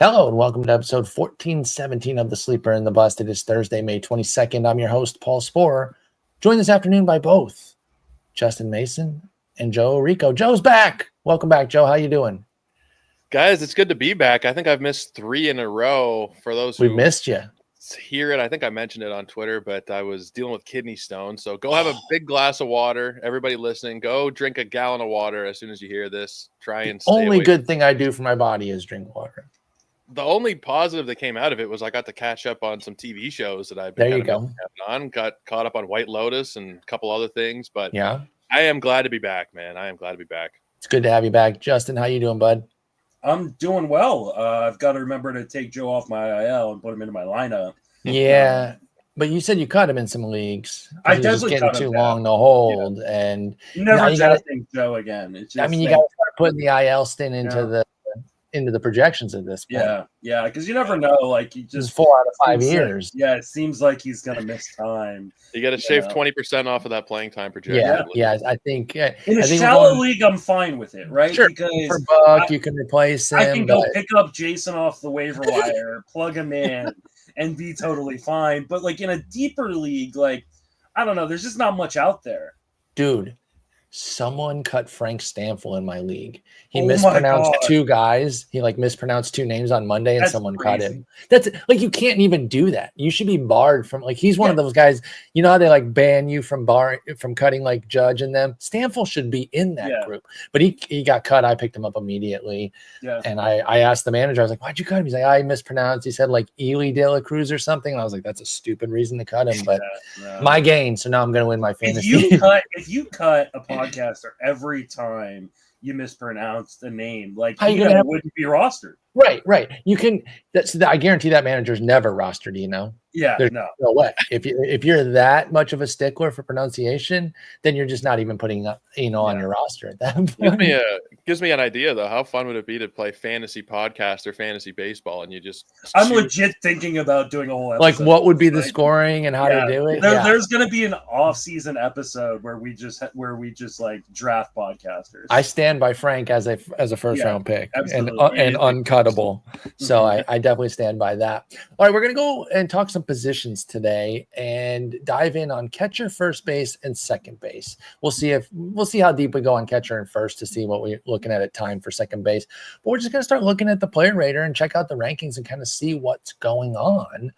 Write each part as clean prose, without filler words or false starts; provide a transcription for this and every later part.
Hello and welcome to episode 1417 of The Sleeper and the Bust. It is Thursday, May 22nd. I'm your host, Paul Sporer, joined this afternoon by both Justin Mason and Joe Orrico. Joe's back. Welcome back, Joe. How you doing? Guys, it's good to be back. I think I've missed 3 in a row. For those who missed you. Hear it, I think I mentioned it on Twitter, but I was dealing with kidney stones. So go have a big glass of water. Everybody listening, go drink a gallon of water as soon as you hear this. Try and stay Only away. good thing I do for my body is drink water. The only positive that came out of it was I got to catch up on some TV shows that I've been got caught up on White Lotus and a couple other things. But yeah, I am glad to be back, man. I am glad to be back. It's good to have you back. Justin, how you doing, bud? I'm doing well. I've got to remember to take Joe off my IL and put him into my lineup. Yeah, but you said you cut him in some leagues. I definitely cut him too long to hold, and never testing Joe again. It's just, you got to start putting the IL stint into the projections at this point. Yeah, because you never know. Like, he just 4 out of 5 years. It seems like he's gonna miss time. You got to shave 20% off of that playing time projection. Yeah. I think in a shallow league, I'm fine with it, right? Sure. Because for Buck, you can replace him. I can go pick up Jason off the waiver wire, plug him in, and be totally fine. But like in a deeper league, like I don't know, there's just not much out there, dude. Someone cut Frank Stanfill in my league. He mispronounced 2 guys. He mispronounced 2 names on Monday, and someone cut him. That's you can't even do that. You should be barred from he's one of those guys. You know how they ban you from cutting Judge and them. Stanfill should be in that group, but he got cut. I picked him up immediately. Yeah, and I asked the manager. I was like, "Why'd you cut him?" He's like, "I mispronounced." He said Ely De La Cruz or something. And I was like, "That's a stupid reason to cut him," but my gain. So now I'm going to win my fantasy. If you cut a podcaster every time you mispronounce the name, wouldn't be rostered. Right. You can. I guarantee that manager's never rostered. Yeah, there's no way. If you're that much of a stickler for pronunciation, then you're just not even putting up, on your roster at that point. Gives me an idea though. How fun would it be to play fantasy podcast or fantasy baseball, and you just? I'm legit thinking about doing a whole episode. What would be the scoring and how to do it. There's going to be an off-season episode where we just draft podcasters. I stand by Frank as a first round pick and uncuttable. So I definitely stand by that. All right, we're going to go and talk some positions today and dive in on catcher, first base, and second base. We'll see how deep we go on catcher and first to see what we're looking at time for second base. But we're just going to start looking at the player radar and check out the rankings and kind of see what's going on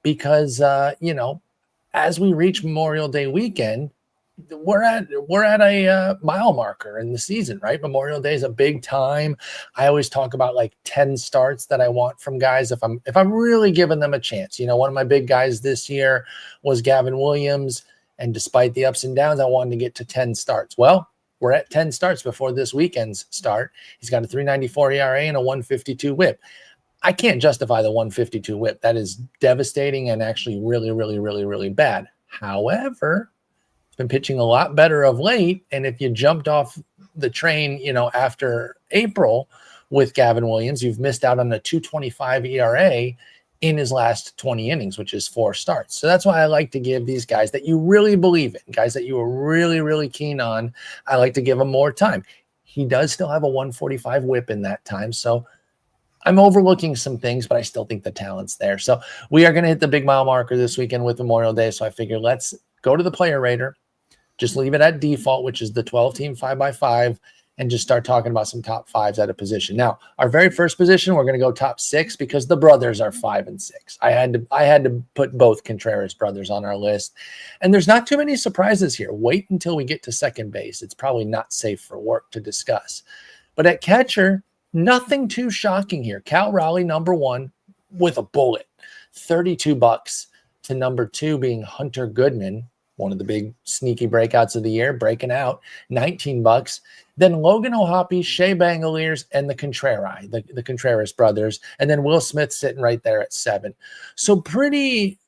because as we reach Memorial Day weekend, we're at a mile marker in the season, right? Memorial Day is a big time. I always talk about 10 starts that I want from guys if I'm really giving them a chance. One of my big guys this year was Gavin Williams, and despite the ups and downs, I wanted to get to 10 starts. Well, we're at 10 starts before this weekend's start. He's got a 3.94 ERA and a 1.52 WHIP. I can't justify the 1.52 WHIP. That is devastating and actually really, really, really, really bad. However, been pitching a lot better of late, and if you jumped off the train after April with Gavin Williams, you've missed out on a 2.25 ERA in his last 20 innings, which is 4 starts. So that's why I like to give these guys that you really believe in, guys that you are really, really keen on, I like to give them more time. He does still have a 1.45 WHIP in that time, so I'm overlooking some things, but I still think the talent's there. So we are going to hit the big mile marker this weekend with Memorial Day, so I figure let's go to the player radar. Just leave it at default, which is the 12-team 5x5, and just start talking about some top 5s at a position. Now, our very first position, we're going to go top 6 because the brothers are 5 and 6. I had to put both Contreras brothers on our list, and there's not too many surprises here. Wait until we get to second base. It's probably not safe for work to discuss. But at catcher, nothing too shocking here. Cal Raleigh, number 1, with a bullet, $32 to number 2 being Hunter Goodman, one of the big sneaky breakouts of the year, breaking out, $19. Then Logan O'Hoppe, Shea Langeliers, and the Contreraii, the Contreras brothers, and then Will Smith sitting right there at 7. So pretty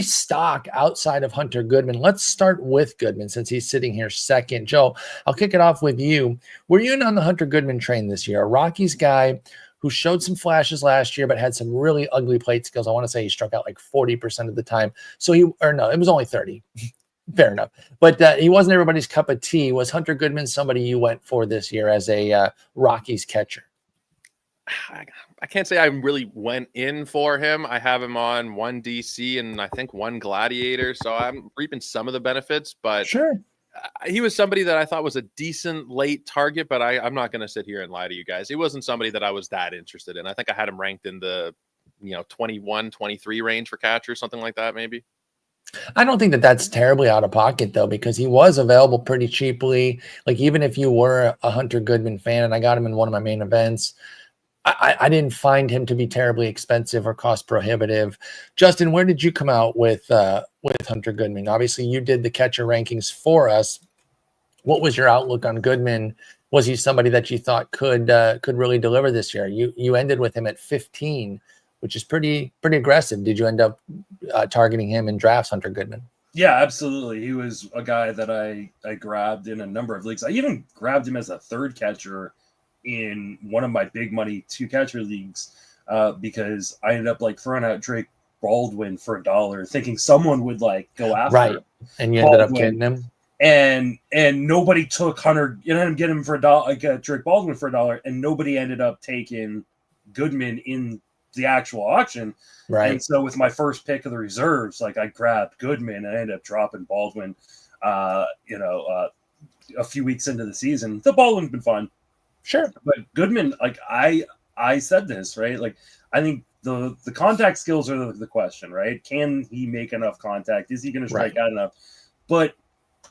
stock outside of Hunter Goodman. Let's start with Goodman since he's sitting here second. Joe, I'll kick it off with you. Were you in on the Hunter Goodman train this year? A Rockies guy who showed some flashes last year, but had some really ugly plate skills. I want to say he struck out 40% of the time. So it was only 30. Fair enough. But he wasn't everybody's cup of tea. Was Hunter Goodman somebody you went for this year as a Rockies catcher? I can't say I really went in for him. I have him on one DC and I think one Gladiator, so I'm reaping some of the benefits. But sure, he was somebody that I thought was a decent late target. But I'm not going to sit here and lie to you guys. He wasn't somebody that I was that interested in. I think I had him ranked in the 21, 23 range for catcher, something like that, maybe. I don't think that that's terribly out of pocket though, because he was available pretty cheaply. Like even if you were a Hunter Goodman fan, and I got him in one of my main events, I didn't find him to be terribly expensive or cost prohibitive. Justin, where did you come out with Hunter Goodman? Obviously, you did the catcher rankings for us. What was your outlook on Goodman? Was he somebody that you thought could really deliver this year? You ended with him at 15, which is pretty aggressive. Did you end up targeting him in drafts, Hunter Goodman? Yeah, absolutely. He was a guy that I grabbed in a number of leagues. I even grabbed him as a third catcher in one of my big money 2-catcher leagues because I ended up throwing out Drake Baldwin for $1, thinking someone would go after him. And you ended up getting him. And nobody took Hunter. You ended up getting him for $1. Drake Baldwin for $1, and nobody ended up taking Goodman in the actual auction. Right. And so with my first pick of the reserves, I grabbed Goodman and I ended up dropping Baldwin. A few weeks into the season, the Baldwin's been fun. Sure. But Goodman, I said this, right? I think the contact skills are the question, right? Can he make enough contact? Is he going to strike out enough? But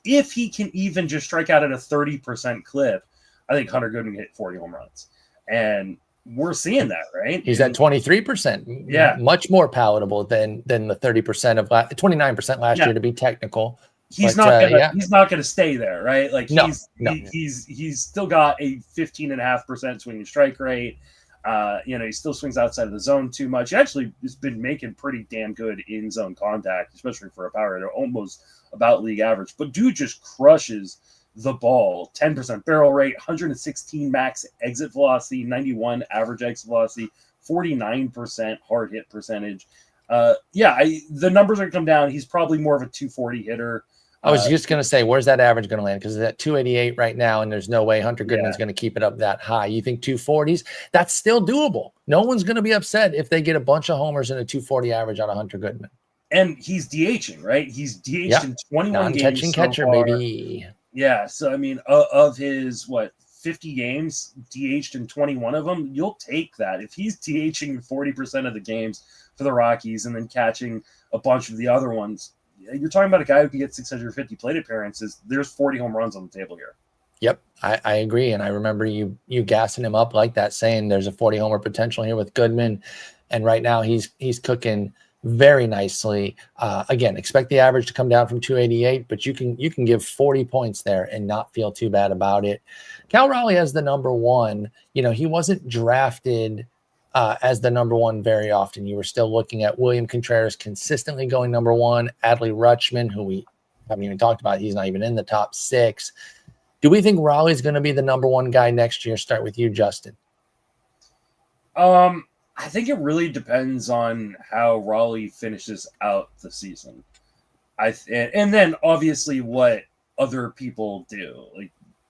if he can even just strike out at a 30% clip, I think Hunter Goodman hit 40 home runs. And we're seeing that, right? He's at 23%. Yeah. Much more palatable than the 30% of 29% last year to be technical. He's not gonna stay there, right? He's still got a 15.5% swinging strike rate. He still swings outside of the zone too much. He actually has been making pretty damn good in zone contact, especially for a power hitter, almost about league average. But dude just crushes the ball. 10% barrel rate, 116 max exit velocity, 91 average exit velocity, 49% hard hit percentage. The numbers are gonna come down. He's probably more of a 240 hitter. I was just going to say, where's that average going to land? Because it's at 288 right now, and there's no way Hunter Goodman's going to keep it up that high. You think 240s? That's still doable. No one's going to be upset if they get a bunch of homers and a 240 average out of Hunter Goodman. And he's DHing, right? He's DH'd in 21 games. Non-catching catcher, baby. Yeah, so, I mean, of his, 50 games, DH'd in 21 of them, you'll take that. If he's DHing 40% of the games for the Rockies and then catching a bunch of the other ones, you're talking about a guy who can get 650 plate appearances. There's 40 home runs on the table here. Yep, I agree. And I remember you gassing him up like that, saying there's a 40 homer potential here with Goodman. And right now he's cooking very nicely. Again, expect the average to come down from 288, but you can give 40 points there and not feel too bad about it. Cal Raleigh as the number one. He wasn't drafted as the number one very often. You were still looking at William Contreras consistently going number one, Adley Rutschman, who we haven't even talked about. He's not even in the top 6. Do we think Raleigh's going to be the number one guy next year? Start with you, Justin. I think it really depends on how Raleigh finishes out the season. And then obviously what other people do.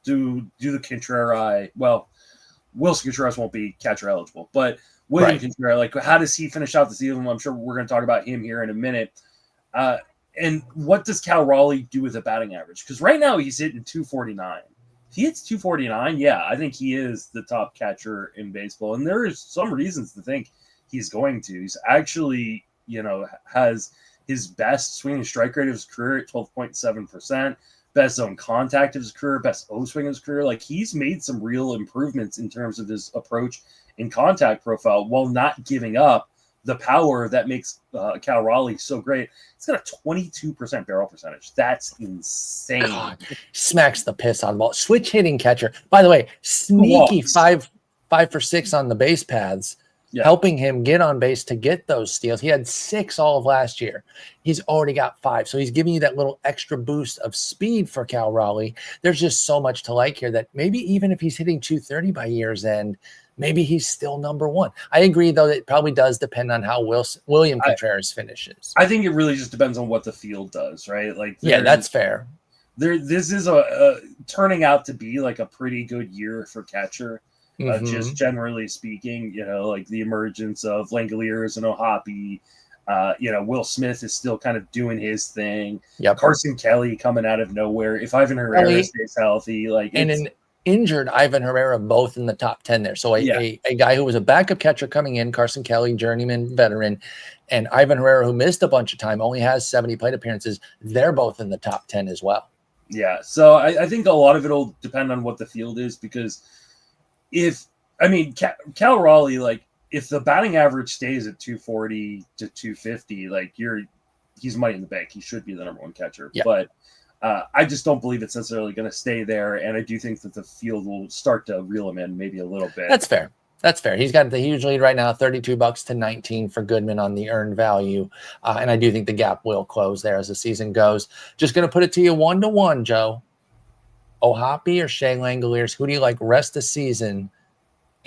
Do the Contreraii. Well, Willson Contreras won't be catcher eligible, but William Contreras, how does he finish out the season? I'm sure we're going to talk about him here in a minute. And what does Cal Raleigh do with a batting average? Because right now he's hitting 249. If he hits 249, I think he is the top catcher in baseball. And there is some reasons to think he's going to. He's actually, has his best swinging strike rate of his career at 12.7%. Best zone contact of his career, best O swing of his career. He's made some real improvements in terms of his approach and contact profile while not giving up the power that makes Cal Raleigh so great. He's got a 22% barrel percentage. That's insane. God, smacks the piss out of the ball. Switch hitting catcher. By the way, sneaky 5 for 6 on the base paths. Helping him get on base to get those steals. He had 6 all of last year. He's already got 5. So he's giving you that little extra boost of speed for Cal Raleigh. There's just so much to like here that maybe even if he's hitting 230 by year's end, maybe he's still number one. I agree, though, that it probably does depend on how William Contreras finishes. I think it really just depends on what the field does, right? That's fair. This is turning out to be a pretty good year for catcher. Just generally speaking, like the emergence of Langeliers and O'Hoppe. Will Smith is still kind of doing his thing. Yep. Carson Kelly coming out of nowhere. If Ivan Herrera stays healthy, an injured Ivan Herrera, both in the top 10 there. So a guy who was a backup catcher coming in, Carson Kelly, journeyman veteran, and Ivan Herrera, who missed a bunch of time, only has 70 plate appearances. They're both in the top 10 as well. Yeah. So I think a lot of it will depend on what the field is, because Cal Raleigh, if the batting average stays at 240 to 250, he's money in the bank. He should be the number one catcher. Yeah. But I just don't believe it's necessarily going to stay there. And I do think that the field will start to reel him in maybe a little bit. That's fair. He's got the huge lead right now, $32 to 19 for Goodman on the earned value. And I do think the gap will close there as the season goes. Just going to put it to you 1-1, Joe. O'Hoppe or Shea Langeliers? Who do you like rest of season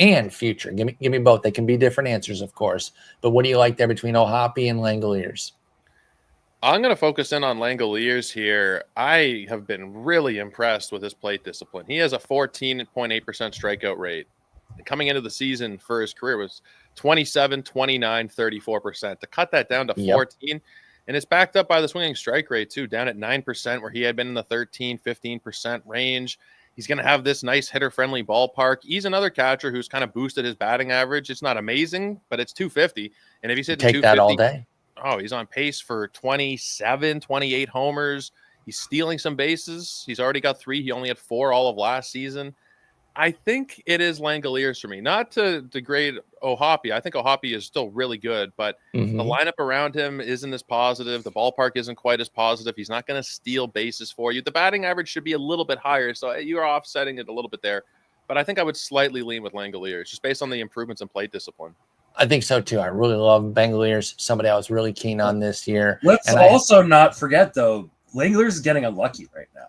and future? Give me both. They can be different answers, of course. But what do you like there between O'Hoppe and Langeliers? I'm going to focus in on Langeliers here. I have been really impressed with his plate discipline. He has a 14.8% strikeout rate. Coming into the season for his career was 27, 29, 34%. To cut that down to 14, and it's backed up by the swinging strike rate too, down at 9%, where he had been in the 13, 15% range. He's going to have this nice hitter-friendly ballpark. He's another catcher who's kind of boosted his batting average. It's not amazing, but it's 250. And if he's hitting 250, that all day. Oh, he's on pace for 27, 28 homers. He's stealing some bases. He's already got 3. He only had 4 all of last season. I think it is Langeliers for me. Not to degrade O'Hoppe. I think O'Hoppe is still really good, but the lineup around him isn't as positive. The ballpark isn't quite as positive. He's not going to steal bases for you. The batting average should be a little bit higher, so you're offsetting it a little bit there. But I think I would slightly lean with Langeliers, just based on the improvements in plate discipline. I think so, too. I really love Langeliers, somebody I was really keen on this year. Let's also not forget, though, Langeliers is getting unlucky right now.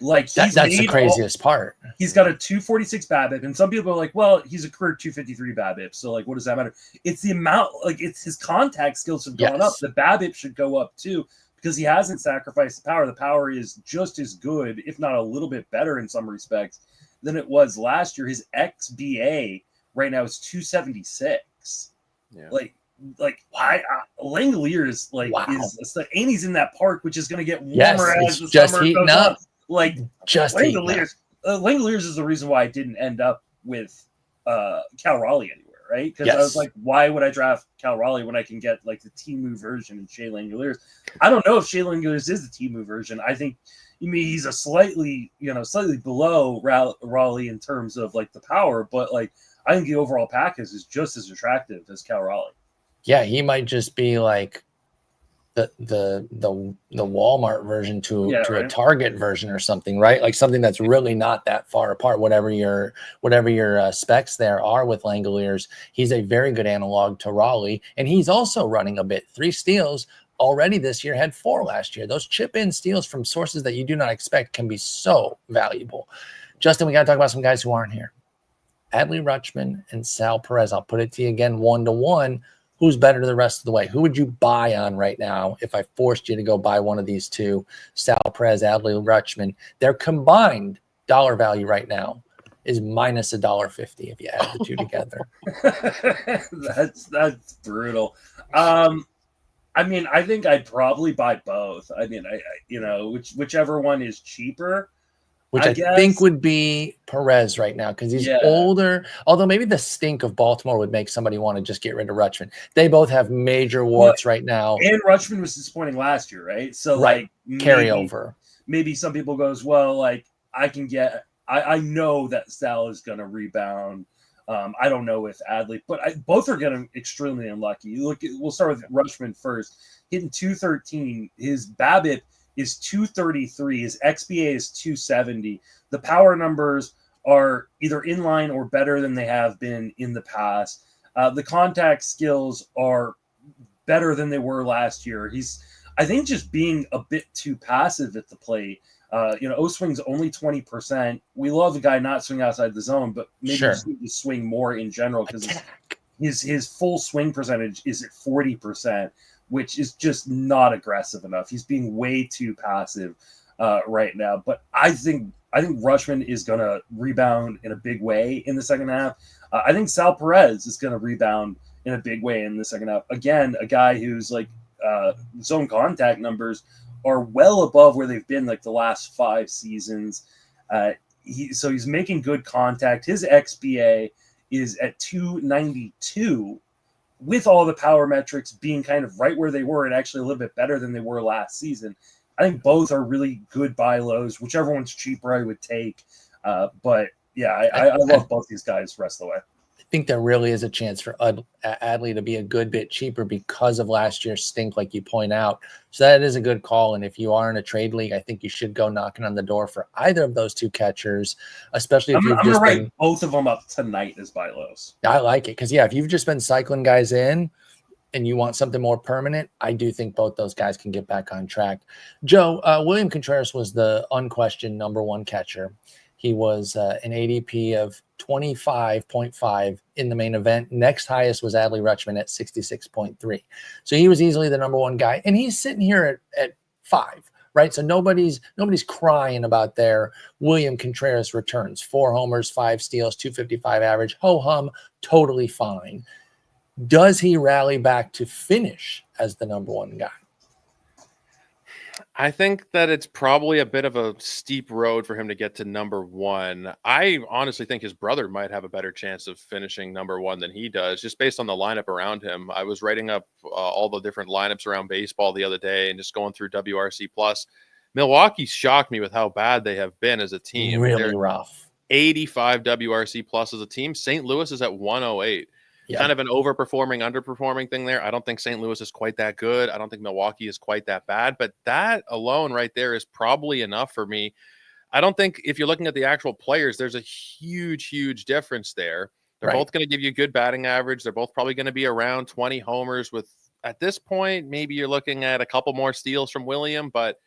That's the craziest part. He's got a 246 BABIP, and some people are like, well, he's a career 253 BABIP, so what does that matter? It's the amount, it's his contact skills have gone up. The BABIP should go up too, because he hasn't sacrificed the power. The power is just as good, if not a little bit better in some respects, than it was last year. His XBA right now is 276. Yeah. Langeliers is and he's in that park, which is going to get warmer as the summer goes up. Langeliers is the reason why I didn't end up with Cal Raleigh anywhere, right? Because I was like, why would I draft Cal Raleigh when I can get the Temu version and Shea Langeliers? I don't know if Shea Langeliers is the Temu version. I think he's a slightly below Raleigh in terms of the power, but I think the overall package is just as attractive as Cal Raleigh. Yeah, he might just be the Walmart version to a Target version or something, right? Something that's really not that far apart. Whatever your specs there are with Langeliers, he's a very good analog to Raleigh, and he's also running a bit. 3 steals already this year, had 4 last year. Those chip-in steals from sources that you do not expect can be so valuable. Justin, we got to talk about some guys who aren't here. Adley Rutschman and Sal Perez. I'll put it to you again, 1-1. Who's better the rest of the way? Who would you buy on right now if I forced you to go buy one of these two? Sal Perez, Adley Rutschman. Their combined dollar value right now is minus $1.50 if you add the two together. That's brutal. I think I'd probably buy both. Whichever one is cheaper. Which I think would be Perez right now because he's older. Although maybe the stink of Baltimore would make somebody want to just get rid of Rutschman. They both have major warts right now. And Rutschman was disappointing last year, right? So carryover. Maybe some people goes, well, I can get. I know that Sal is going to rebound. I don't know if Adley, but both are getting extremely unlucky. We'll start with Rutschman first. Hitting 213, his BABIP is 233. His XBA is 270. The power numbers are either in line or better than they have been in the past. The contact skills are better than they were last year. He's, I think, just being a bit too passive at the plate. O-swing's only 20%. We love the guy not swing outside the zone, but maybe just need to swing more in general because his full swing percentage is at 40%. Which is just not aggressive enough. He's being way too passive right now. But I think I think Rutschman is going to rebound in a big way in the second half. I think Sal Perez is going to rebound in a big way in the second half. Again, a guy who's like zone contact numbers are well above where they've been like the last 5 seasons. So he's making good contact. His XBA is at 292 with all the power metrics being kind of right where they were and actually a little bit better than they were last season. I think both are really good buy lows. Whichever one's cheaper, I would take. But yeah, I love both these guys rest of the way. I think there really is a chance for Adley to be a good bit cheaper because of last year's stink, like you point out. So that is a good call. And if you are in a trade league, I think you should go knocking on the door for either of those 2 catchers, especially if I'm going to write both of them up tonight as buy lows. I like it because, yeah, if you've just been cycling guys in and you want something more permanent, I do think both those guys can get back on track. Joe, William Contreras was the unquestioned number 1 catcher. He was an ADP of 25.5 in the main event. Next highest was Adley Rutschman at 66.3. So he was easily the number 1 guy. And he's sitting here at 5, right? So nobody's crying about their William Contreras returns. 4 homers, 5 steals, 255 average. Ho-hum, totally fine. Does he rally back to finish as the number 1 guy? I think that it's probably a bit of a steep road for him to get to number 1. I honestly think his brother might have a better chance of finishing number 1 than he does, just based on the lineup around him. I was writing up all the different lineups around baseball the other day and just going through WRC Plus. Milwaukee shocked me with how bad they have been as a team. Really rough. 85 WRC Plus as a team. St. Louis is at 108. Yep. Kind of an overperforming, underperforming thing there. I don't think St. Louis is quite that good. I don't think Milwaukee is quite that bad, but that alone right there is probably enough for me. I don't think if you're looking at the actual players, there's a huge, huge difference there. They're both going to give you a good batting average. They're both probably going to be around 20 homers with, at this point, maybe you're looking at a couple more steals from William, but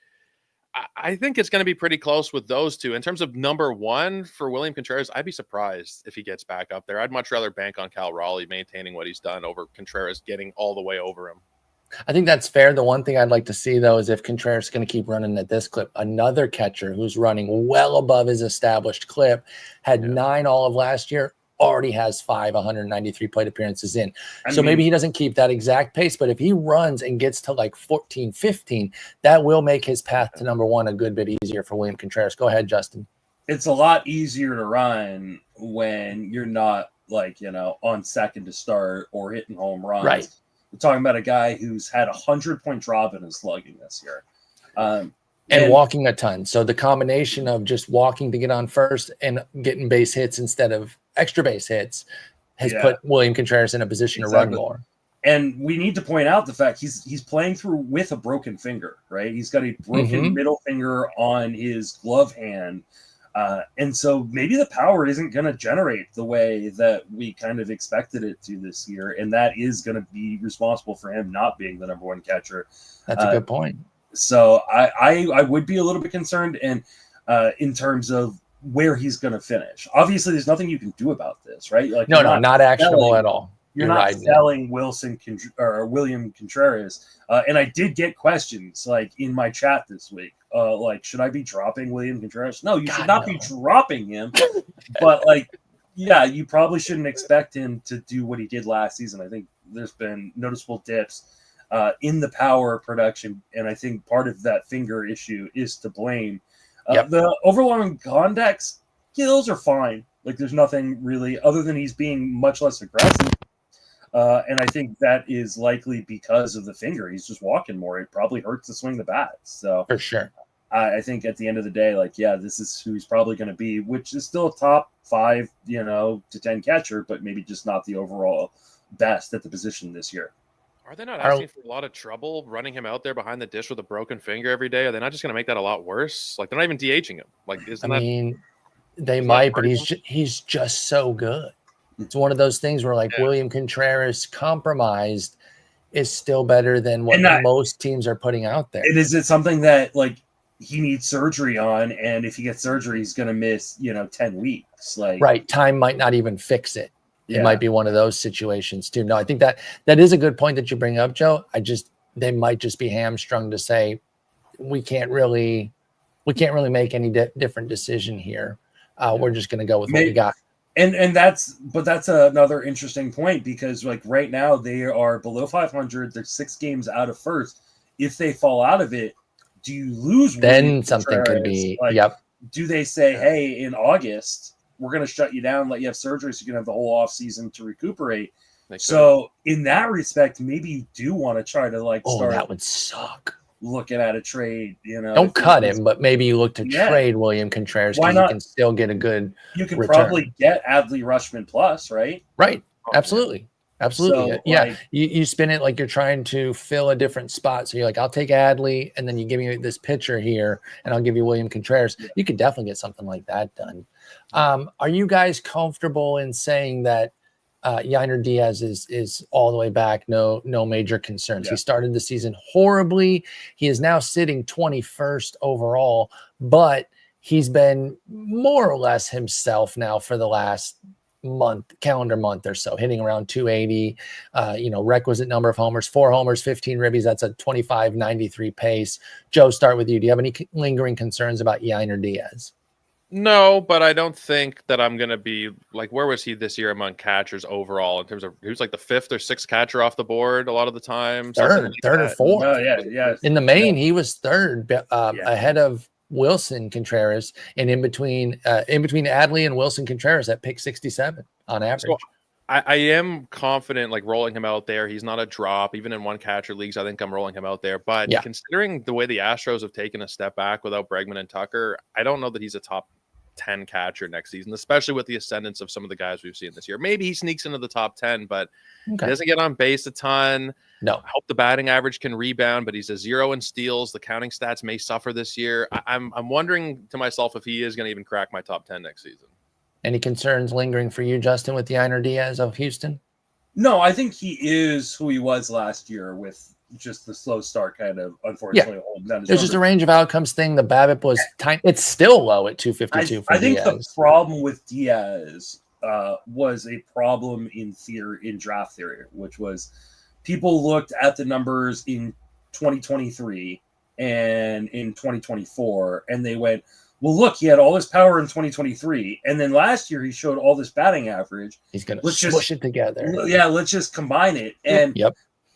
I think it's going to be pretty close with those 2. In terms of number 1 for William Contreras, I'd be surprised if he gets back up there. I'd much rather bank on Cal Raleigh maintaining what he's done over Contreras getting all the way over him. I think that's fair. The one thing I'd like to see, though, is if Contreras is going to keep running at this clip, another catcher who's running well above his established clip, had 9 all of last year, already has 193 plate appearances in. So maybe he doesn't keep that exact pace, but if he runs and gets to like 14, 15, that will make his path to number 1 a good bit easier for William Contreras. Go ahead, Justin. It's a lot easier to run when you're not like, on second to start or hitting home runs. Right. We're talking about a guy who's had 100-point drop in his slugging this year. And walking a ton. So the combination of just walking to get on first and getting base hits instead of extra base hits has put William Contreras in a position to run more. And we need to point out the fact he's playing through with a broken finger, right? He's got a broken middle finger on his glove hand. And so maybe the power isn't going to generate the way that we kind of expected it to this year. And that is going to be responsible for him not being the number 1 catcher. That's a good point. So I would be a little bit concerned in terms of where he's going to finish. Obviously, there's nothing you can do about this, right? Like no, not actionable at all. You're not selling Willson or William Contreras. And I did get questions like in my chat this week, like, should I be dropping William Contreras? No, you should not be dropping him. But you probably shouldn't expect him to do what he did last season. I think there's been noticeable dips in the power production, and I think part of that finger issue is to blame. The overwhelming contact skills are fine. Like, there's nothing really other than he's being much less aggressive. And I think that is likely because of the finger. He's just walking more. It probably hurts to swing the bat. So for sure, I think at the end of the day, this is who he's probably going to be, which is still a top 5, to 10 catcher, but maybe just not the overall best at the position this year. Are they not asking for a lot of trouble running him out there behind the dish with a broken finger every day? Are they not just going to make that a lot worse? Like, they're not even DHing him. Like, they might, but he's just so good. It's one of those things where William Contreras compromised is still better than what most teams are putting out there. And is it something that he needs surgery on, and if he gets surgery, he's going to miss 10 weeks? Time might not even fix it. It might be one of those situations too. No, I think that is a good point that you bring up, Joe. They might just be hamstrung to say we can't really we can't really make any different decision here. We're just going to go with what we got. And that's another interesting point, because like right now they are below 500. They're 6 games out of first. If they fall out of it, do you lose? Then something could be, Do they say, hey, in August, we're going to shut you down, let you have surgery so you can have the whole off season to recuperate? So in that respect, maybe you do want to try to start. That would suck. Looking at a trade, don't cut him, but maybe you look to trade William Contreras because you can still get a good. You can return. Probably get Adley Rutschman plus, right? Right. Absolutely. So, yeah. You spin it like you're trying to fill a different spot. So you're like, I'll take Adley, and then you give me this pitcher here, and I'll give you William Contreras. Yeah. You could definitely get something like that done. Are you guys comfortable in saying that Yainer Diaz is all the way back? No major concerns. He started the season horribly. He is now sitting 21st overall, but he's been more or less himself now for the last calendar month or so, hitting around 280, requisite number of homers, 4 homers, 15 ribbies. That's a 25.93 pace. Joe, start with you. Do you have any lingering concerns about Yainer Diaz? No, but I don't think that I'm going to be like, where was he this year among catchers overall in terms of, he was like the 5th or 6th catcher off the board a lot of the time. Third or 4th. Oh, yeah. In the main, he was 3rd ahead of Willson Contreras, and in between Adley and Willson Contreras at pick 67 on average. So I am confident rolling him out there. He's not a drop. Even in one catcher leagues, I think I'm rolling him out there. But considering the way the Astros have taken a step back without Bregman and Tucker, I don't know that he's a top 10 catcher next season, especially with the ascendance of some of the guys we've seen this year. Maybe he sneaks into the top 10, but he doesn't get on base a ton. No. I hope the batting average can rebound, but he's a 0 in steals. The counting stats may suffer this year. I'm wondering to myself if he is going to even crack my top 10 next season. Any concerns lingering for you, Justin, with Yainer Diaz of Houston? No, I think he is who he was last year, with just the slow start kind of unfortunately holding down his There's numbers. just a range of outcomes thing. The BABIP was tiny. It's still low at 252 for I think Diaz. the problem with Diaz was a problem in draft theory, which was people looked at the numbers in 2023 and in 2024, and they went, well, look, he had all this power in 2023, and then last year he showed all this batting average. He's going to smush it together. Yeah, let's just combine it. And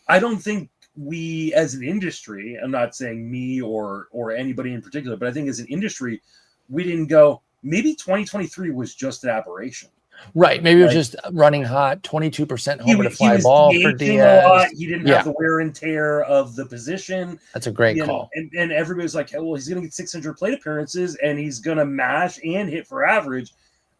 I don't think we as an industry, I'm not saying me or anybody in particular, but I think as an industry, we didn't go, maybe 2023 was just an aberration. Right. Maybe it was just running hot, 22% homer to fly ball for Diaz. He didn't have the wear and tear of the position. That's a great call. And everybody's like, well, he's going to get 600 plate appearances and he's going to mash and hit for average.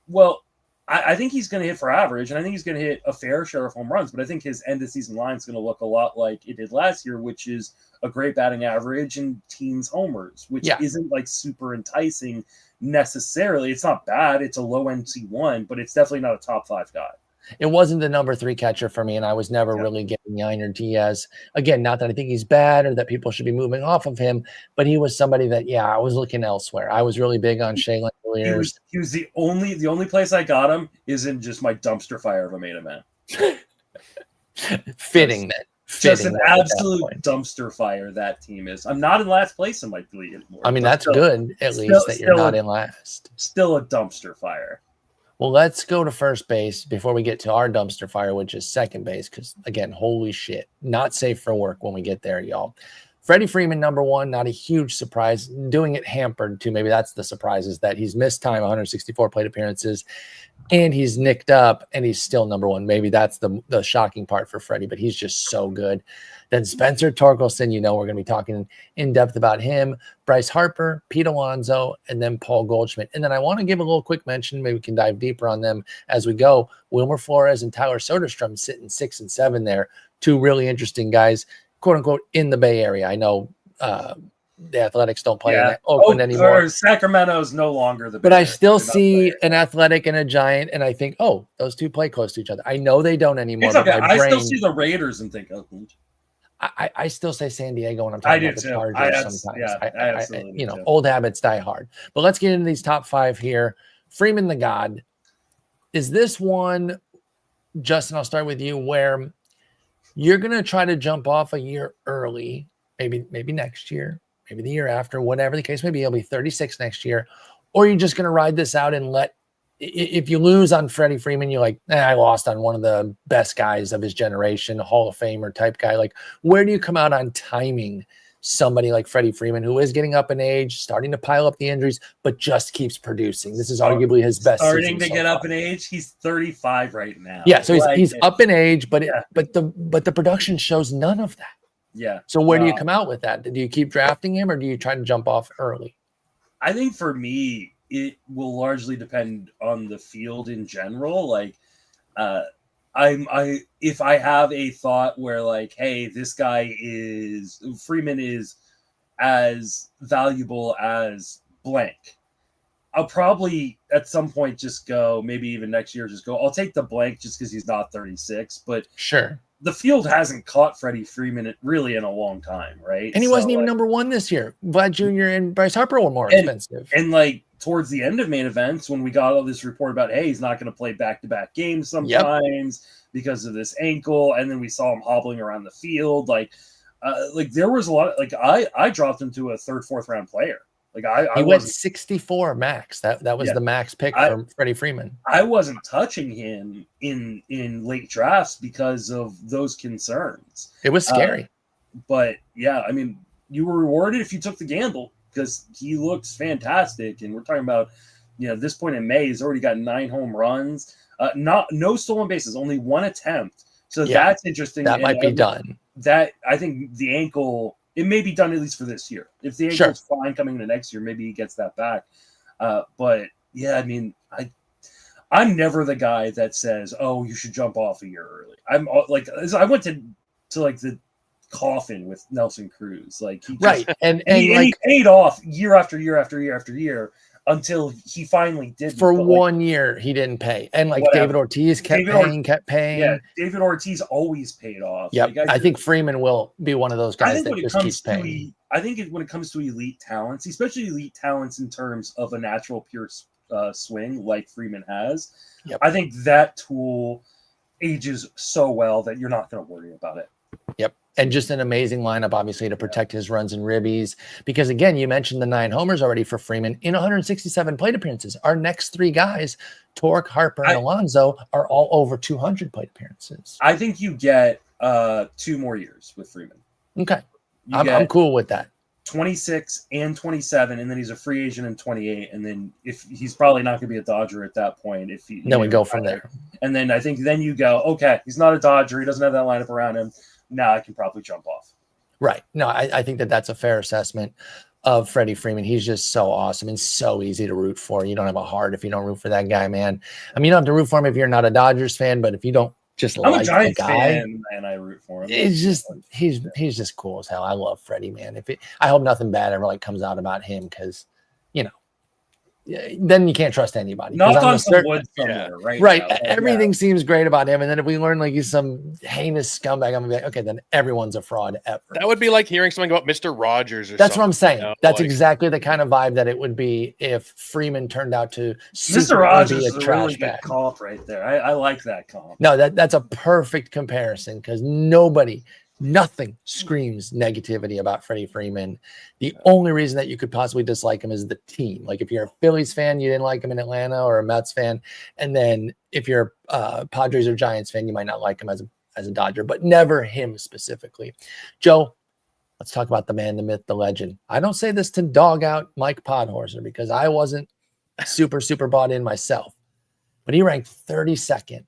Well, I think he's going to hit for average, and I think he's going to hit a fair share of home runs, but I think his end of season line is going to look a lot like it did last year, which is a great batting average and teens homers, which isn't super enticing necessarily. It's not bad. It's a low NC1, but it's definitely not a top 5 guy. It wasn't the number 3 catcher for me, and I was never really getting Yainer Diaz. Again, not that I think he's bad or that people should be moving off of him, but he was somebody that, I was looking elsewhere. I was really big on Shea Langeliers. He was the only place I got him is in just my dumpster fire of a main event. Fitting. Just an absolute dumpster fire that team is. I'm not in last place in my league anymore. I mean, that's good, at least, that you're not in last. Still a dumpster fire. Well, let's go to first base before we get to our dumpster fire, which is second base, because, again, holy shit, not safe for work when we get there, y'all. Freddie Freeman, number 1, not a huge surprise. Doing it hampered, too. Maybe that's the surprise, is that he's missed time, 164 plate appearances, and he's nicked up, and he's still number 1. Maybe that's the shocking part for Freddie, but he's just so good. Then Spencer Torkelson, we're going to be talking in depth about him. Bryce Harper, Pete Alonso, and then Paul Goldschmidt. And then I want to give a little quick mention. Maybe we can dive deeper on them as we go. Wilmer Flores and Tyler Soderstrom sitting 6 and 7 there. 2 really interesting guys, quote unquote, in the Bay Area. I know the Athletics don't play in Oakland anymore. Sacramento's no longer the Bay But I still They're see an Athletic and a Giant, and I think, those 2 play close to each other. I know they don't anymore. It's okay. I still see the Raiders and think Oakland. I still say San Diego when I'm talking about the Chargers sometimes. I absolutely do. Old habits die hard. But let's get into these top 5 here. Freeman the God. Is this one, Justin, I'll start with you, where you're going to try to jump off a year early, maybe next year, maybe the year after, whatever the case may be, he'll be 36 next year. Or you're just going to ride this out and if you lose on Freddie Freeman, you're like, I lost on one of the best guys of his generation, a Hall of Famer type guy. Like, where do you come out on timing somebody like Freddie Freeman, who is getting up in age, starting to pile up the injuries, but just keeps producing? This is arguably his best starting to so get far. up in age. He's 35 right now. Yeah, so he's up in age, but the production shows none of that. Yeah. So where do you come out with that? Do you keep drafting him, or do you try to jump off early? I think for me, it will largely depend on the field in general. Like, if I have a thought where like, hey, this guy Freeman is as valuable as blank, I'll probably at some point just go, maybe even next year, I'll take the blank just because he's not 36. But sure, the field hasn't caught Freddie Freeman really in a long time, right? And he wasn't even number one this year. Vlad Jr. and Bryce Harper were more expensive. And like towards the end of main events, when we got all this report about, hey, he's not going to play back-to-back games sometimes because of this ankle, and then we saw him hobbling around the field. Like there was a lot. Like I dropped him to a third, fourth round player. Like I went 64 max. That was the max pick for Freddie Freeman. I wasn't touching him in late drafts because of those concerns. It was scary. But yeah, I mean, you were rewarded if you took the gamble because he looks fantastic. And we're talking about, at this point in May, he's already got 9 home runs, no stolen bases, only 1 attempt. So that's interesting. That might be done. That I think the ankle. It may be done at least for this year. If the ankle's fine coming into next year, maybe he gets that back. But yeah, I mean, I'm never the guy that says, "Oh, you should jump off a year early." I'm like, I went to like the coffin with Nelson Cruz, like he just, and he paid off year after year after year after year until he finally did. For 1 year, he didn't pay, and like David Ortiz kept paying. Yeah, David Ortiz always paid off. Yeah, like, I think Freeman will be one of those guys that just keeps paying. I think when it comes to elite talents, especially elite talents in terms of a natural pure swing like Freeman has, I think that tool ages so well that you're not going to worry about it. Yep. And just an amazing lineup, obviously, to protect his runs and ribbies. Because, again, you mentioned the 9 homers already for Freeman in 167 plate appearances. Our next 3 guys, Tork, Harper, and Alonso, are all over 200 plate appearances. I think you get 2 more years with Freeman. Okay. I'm cool with that. 26 and 27, and then he's a free agent in 28. And then if he's probably not going to be a Dodger at that point. Then we go from there. And then I think then you go, okay, he's not a Dodger. He doesn't have that lineup around him. Now I can probably jump off. Right. No, I think that's a fair assessment of Freddie Freeman. He's just so awesome and so easy to root for. You don't have a heart if you don't root for that guy, man. I mean, you don't have to root for him if you're not a Dodgers fan, but if you don't just I'm like a Giants the guy, fan and I root for him. It's just he's just cool as hell. I love Freddie, man. I hope nothing bad ever comes out about him because then you can't trust anybody. Knock on some wood somewhere, right. Everything seems great about him, and then if we learn he's some heinous scumbag, I'm gonna be like, okay, then everyone's a fraud ever. That would be like hearing something about Mr. Rogers or That's something. What I'm saying. That's exactly the kind of vibe that it would be if Freeman turned out to Mr. Rogers is a really good comp right there. I like that comp. No, that's a perfect comparison because nothing screams negativity about Freddie Freeman. The only reason that you could possibly dislike him is the team. Like if you're a Phillies fan, you didn't like him in Atlanta, or a Mets fan. And then if you're a Padres or Giants fan, you might not like him as a Dodger, but never him specifically. Joe, let's talk about the man, the myth, the legend. I don't say this to dog out Mike Podhorser because I wasn't super bought in myself, but he ranked 32nd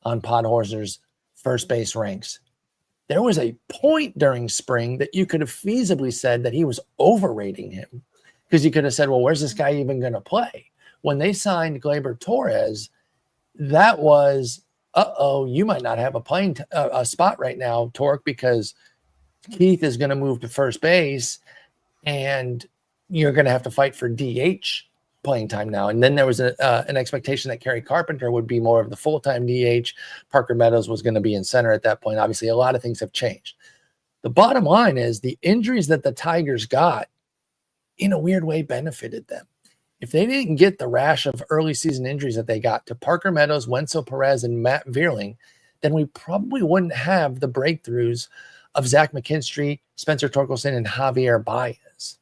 on Podhorser's first base ranks. There was a point during spring that you could have feasibly said that he was overrating him because you could have said, well, where's this guy even going to play? When they signed Gleyber Torres, that was, you might not have a spot right now, Torque, because Keith is going to move to first base and you're going to have to fight for DH playing time now. And then there was an expectation that Kerry Carpenter would be more of the full-time DH. Parker Meadows was going to be in center at that point. Obviously, a lot of things have changed. The bottom line is the injuries that the Tigers got, in a weird way, benefited them. If they didn't get the rash of early season injuries that they got to Parker Meadows, Wenzel Perez, and Matt Vierling, then we probably wouldn't have the breakthroughs of Zach McKinstry, Spencer Torkelson, and Javier Baez.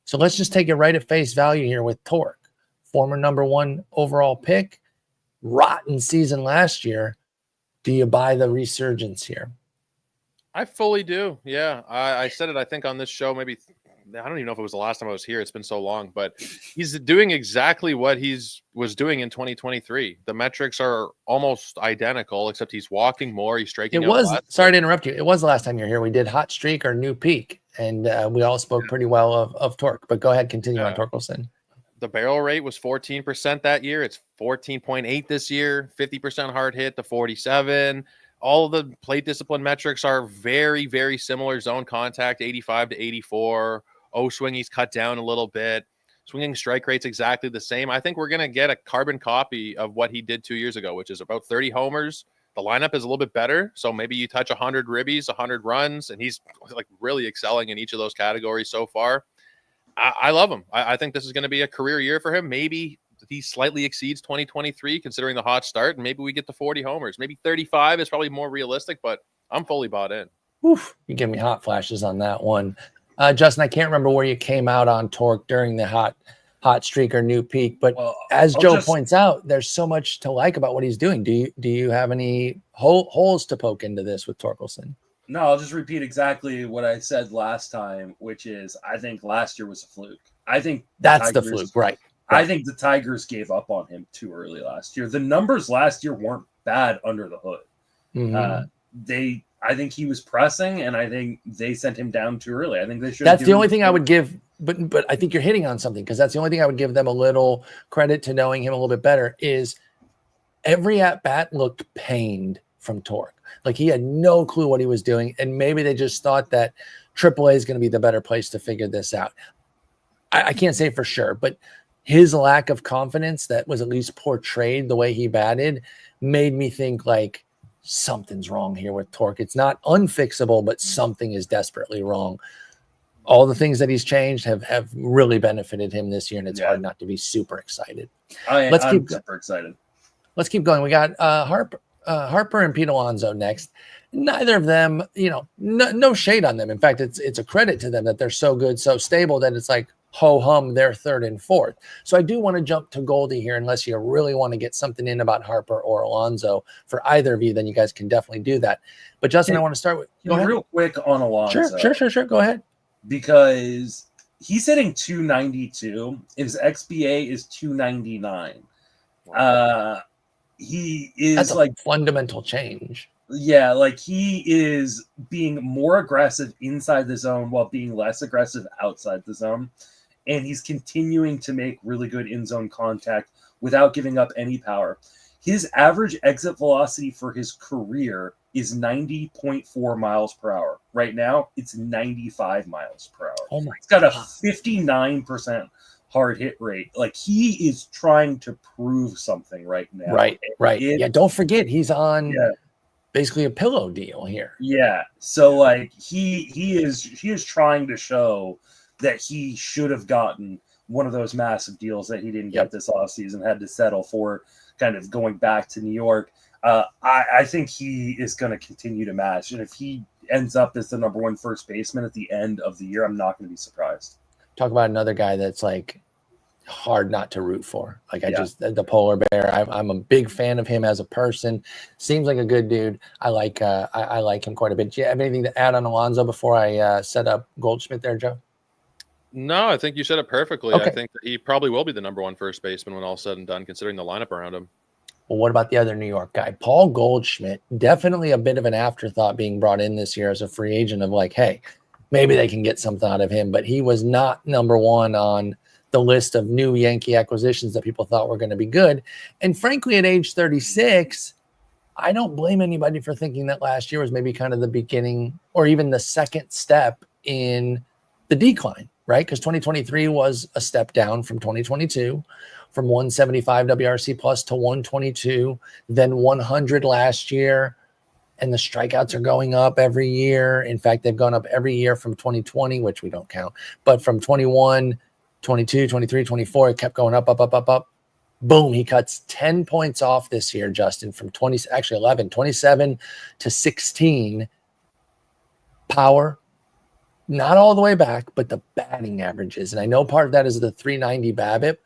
So let's just take it right at face value here with Torque. Former number 1 overall pick, rotten season last year. Do you buy the resurgence here? I fully do. Yeah. I said it, I think, on this show, maybe, I don't even know if it was the last time I was here. It's been so long, but he's doing exactly what was doing in 2023. The metrics are almost identical, except he's walking more. He's striking out less. Sorry to interrupt you. It was the last time you were here. We did hot streak or new peak, and we all spoke pretty well of Torque, but go ahead, continue on Torkelson. The barrel rate was 14% that year. It's 14.8 this year, 50% hard hit to 47. All of the plate discipline metrics are very, very similar. Zone contact, 85 to 84. swing, he's cut down a little bit. Swinging strike rate's exactly the same. I think we're going to get a carbon copy of what he did 2 years ago, which is about 30 homers. The lineup is a little bit better. So maybe you touch 100 ribbies, 100 runs, and he's like really excelling in each of those categories so far. I love him. I think this is going to be a career year for him. Maybe he slightly exceeds 2023 considering the hot start, and maybe we get to 40 homers. Maybe 35 is probably more realistic, but I'm fully bought in. Oof, you give me hot flashes on that one. Justin, I can't remember where you came out on Torque during the hot streak or new peak, but as Joe points out, there's so much to like about what he's doing. Do you have any holes to poke into this with Torkelson? No, I'll just repeat exactly what I said last time, which is I think last year was a fluke. I think that's the fluke, right? I think the Tigers gave up on him too early last year. The numbers last year weren't bad under the hood. Mm-hmm. I think he was pressing, and I think they sent him down too early. I think they should. That's the only thing I would give, but I think you're hitting on something, because that's the only thing I would give them a little credit to knowing him a little bit better is every at bat looked pained from Torque. Like he had no clue what he was doing, and maybe they just thought that AAA is going to be the better place to figure this out. I can't say for sure, but his lack of confidence that was at least portrayed the way he batted made me think like something's wrong here with Torque. It's not unfixable, but something is desperately wrong. All the things that he's changed have really benefited him this year, and it's hard not to be super excited. I'm super excited. Let's keep going. We got Harper and Pete Alonso next. Neither of them, no shade on them. In fact, it's a credit to them that they're so good, so stable that it's like ho-hum, they're third and fourth. So I do want to jump to Goldie here, unless you really want to get something in about Harper or Alonso. For either of you, then you guys can definitely do that. But Justin, I want to start with real quick on Alonso. Sure. Go ahead. Because he's hitting 292. His XBA is 299. He is that's like fundamental change. Yeah, like he is being more aggressive inside the zone while being less aggressive outside the zone. And he's continuing to make really good in-zone contact without giving up any power. His average exit velocity for his career is 90.4 miles per hour. Right now, it's 95 miles per hour. Oh my He's got a 59% hard hit rate. Like he is trying to prove something right now. Right. Yeah, don't forget he's on basically a pillow deal here. Yeah. So like he is trying to show that he should have gotten one of those massive deals that he didn't get this offseason, had to settle for, kind of going back to New York. I think he is going to continue to match. And if he ends up as the number one first baseman at the end of the year, I'm not going to be surprised. Talk about another guy that's like hard not to root for. Like the polar bear. I'm a big fan of him as a person. Seems like a good dude. I like him quite a bit. Do you have anything to add on Alonso before I set up Goldschmidt there, Joe? No, I think you said it perfectly. Okay. I think that he probably will be the number one first baseman when all's said and done, considering the lineup around him. Well, what about the other New York guy? Paul Goldschmidt, definitely a bit of an afterthought being brought in this year as a free agent of like, hey, maybe they can get something out of him. But he was not number one on the list of new Yankee acquisitions that people thought were going to be good. And frankly, at age 36, I don't blame anybody for thinking that last year was maybe kind of the beginning or even the second step in the decline, right? Because 2023 was a step down from 2022, from 175 WRC plus to 122, then 100 last year. And the strikeouts are going up every year. In fact, they've gone up every year from 2020, which we don't count, but from 21, 22, 23, 24, it kept going up. Boom, he cuts 10 points off this year, Justin, from 27 to 16. power, not all the way back, but the batting averages. And I know part of that is the 390 BABIP,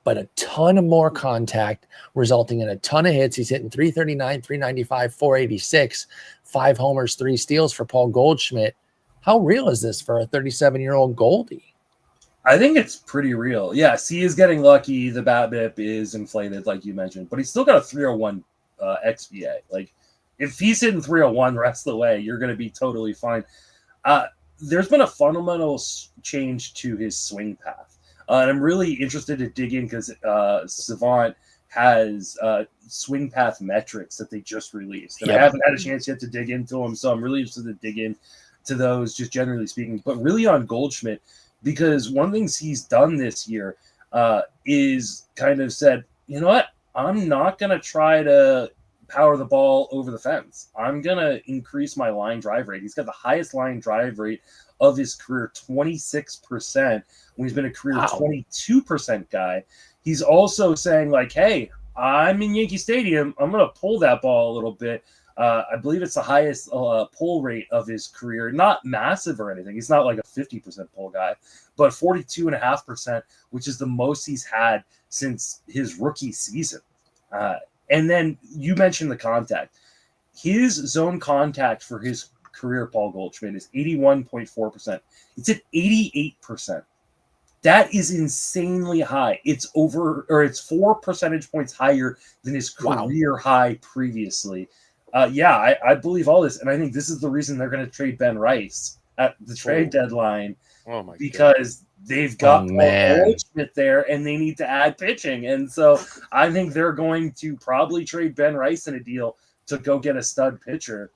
but a ton of more contact, resulting in a ton of hits. He's hitting 339, 395, 486, 5 homers, 3 steals for Paul Goldschmidt. How real is this for a 37-year-old Goldie? I think it's pretty real. Yes, he is getting lucky. The BABIP is inflated, like you mentioned, but he's still got a 301 XBA. Like, if he's hitting 301 the rest of the way, you're going to be totally fine. There's been a fundamental change to his swing path. And I'm really interested to dig in because Savant has swing path metrics that they just released. And I haven't had a chance yet to dig into them, so I'm really interested to dig in to those, just generally speaking. But really on Goldschmidt, because one of the things he's done this year is kind of said, you know what, I'm not going to try to power the ball over the fence. I'm going to increase my line drive rate. He's got the highest line drive rate of his career, 26%, when he's been a career 22% guy. He's also saying, like, hey, I'm in Yankee Stadium. I'm going to pull that ball a little bit. I believe it's the highest pull rate of his career. Not massive or anything. He's not like a 50% pull guy, but 42.5%, which is the most he's had since his rookie season. And then you mentioned the contact. His zone contact for his career, Paul Goldschmidt, is 81.4%. It's at 88%. That is insanely high. It's 4 percentage points higher than his career high previously. I believe all this, and I think this is the reason they're going to trade Ben Rice at the trade deadline. Oh my! Because they've got Paul Goldschmidt there, and they need to add pitching, and so I think they're going to probably trade Ben Rice in a deal to go get a stud pitcher.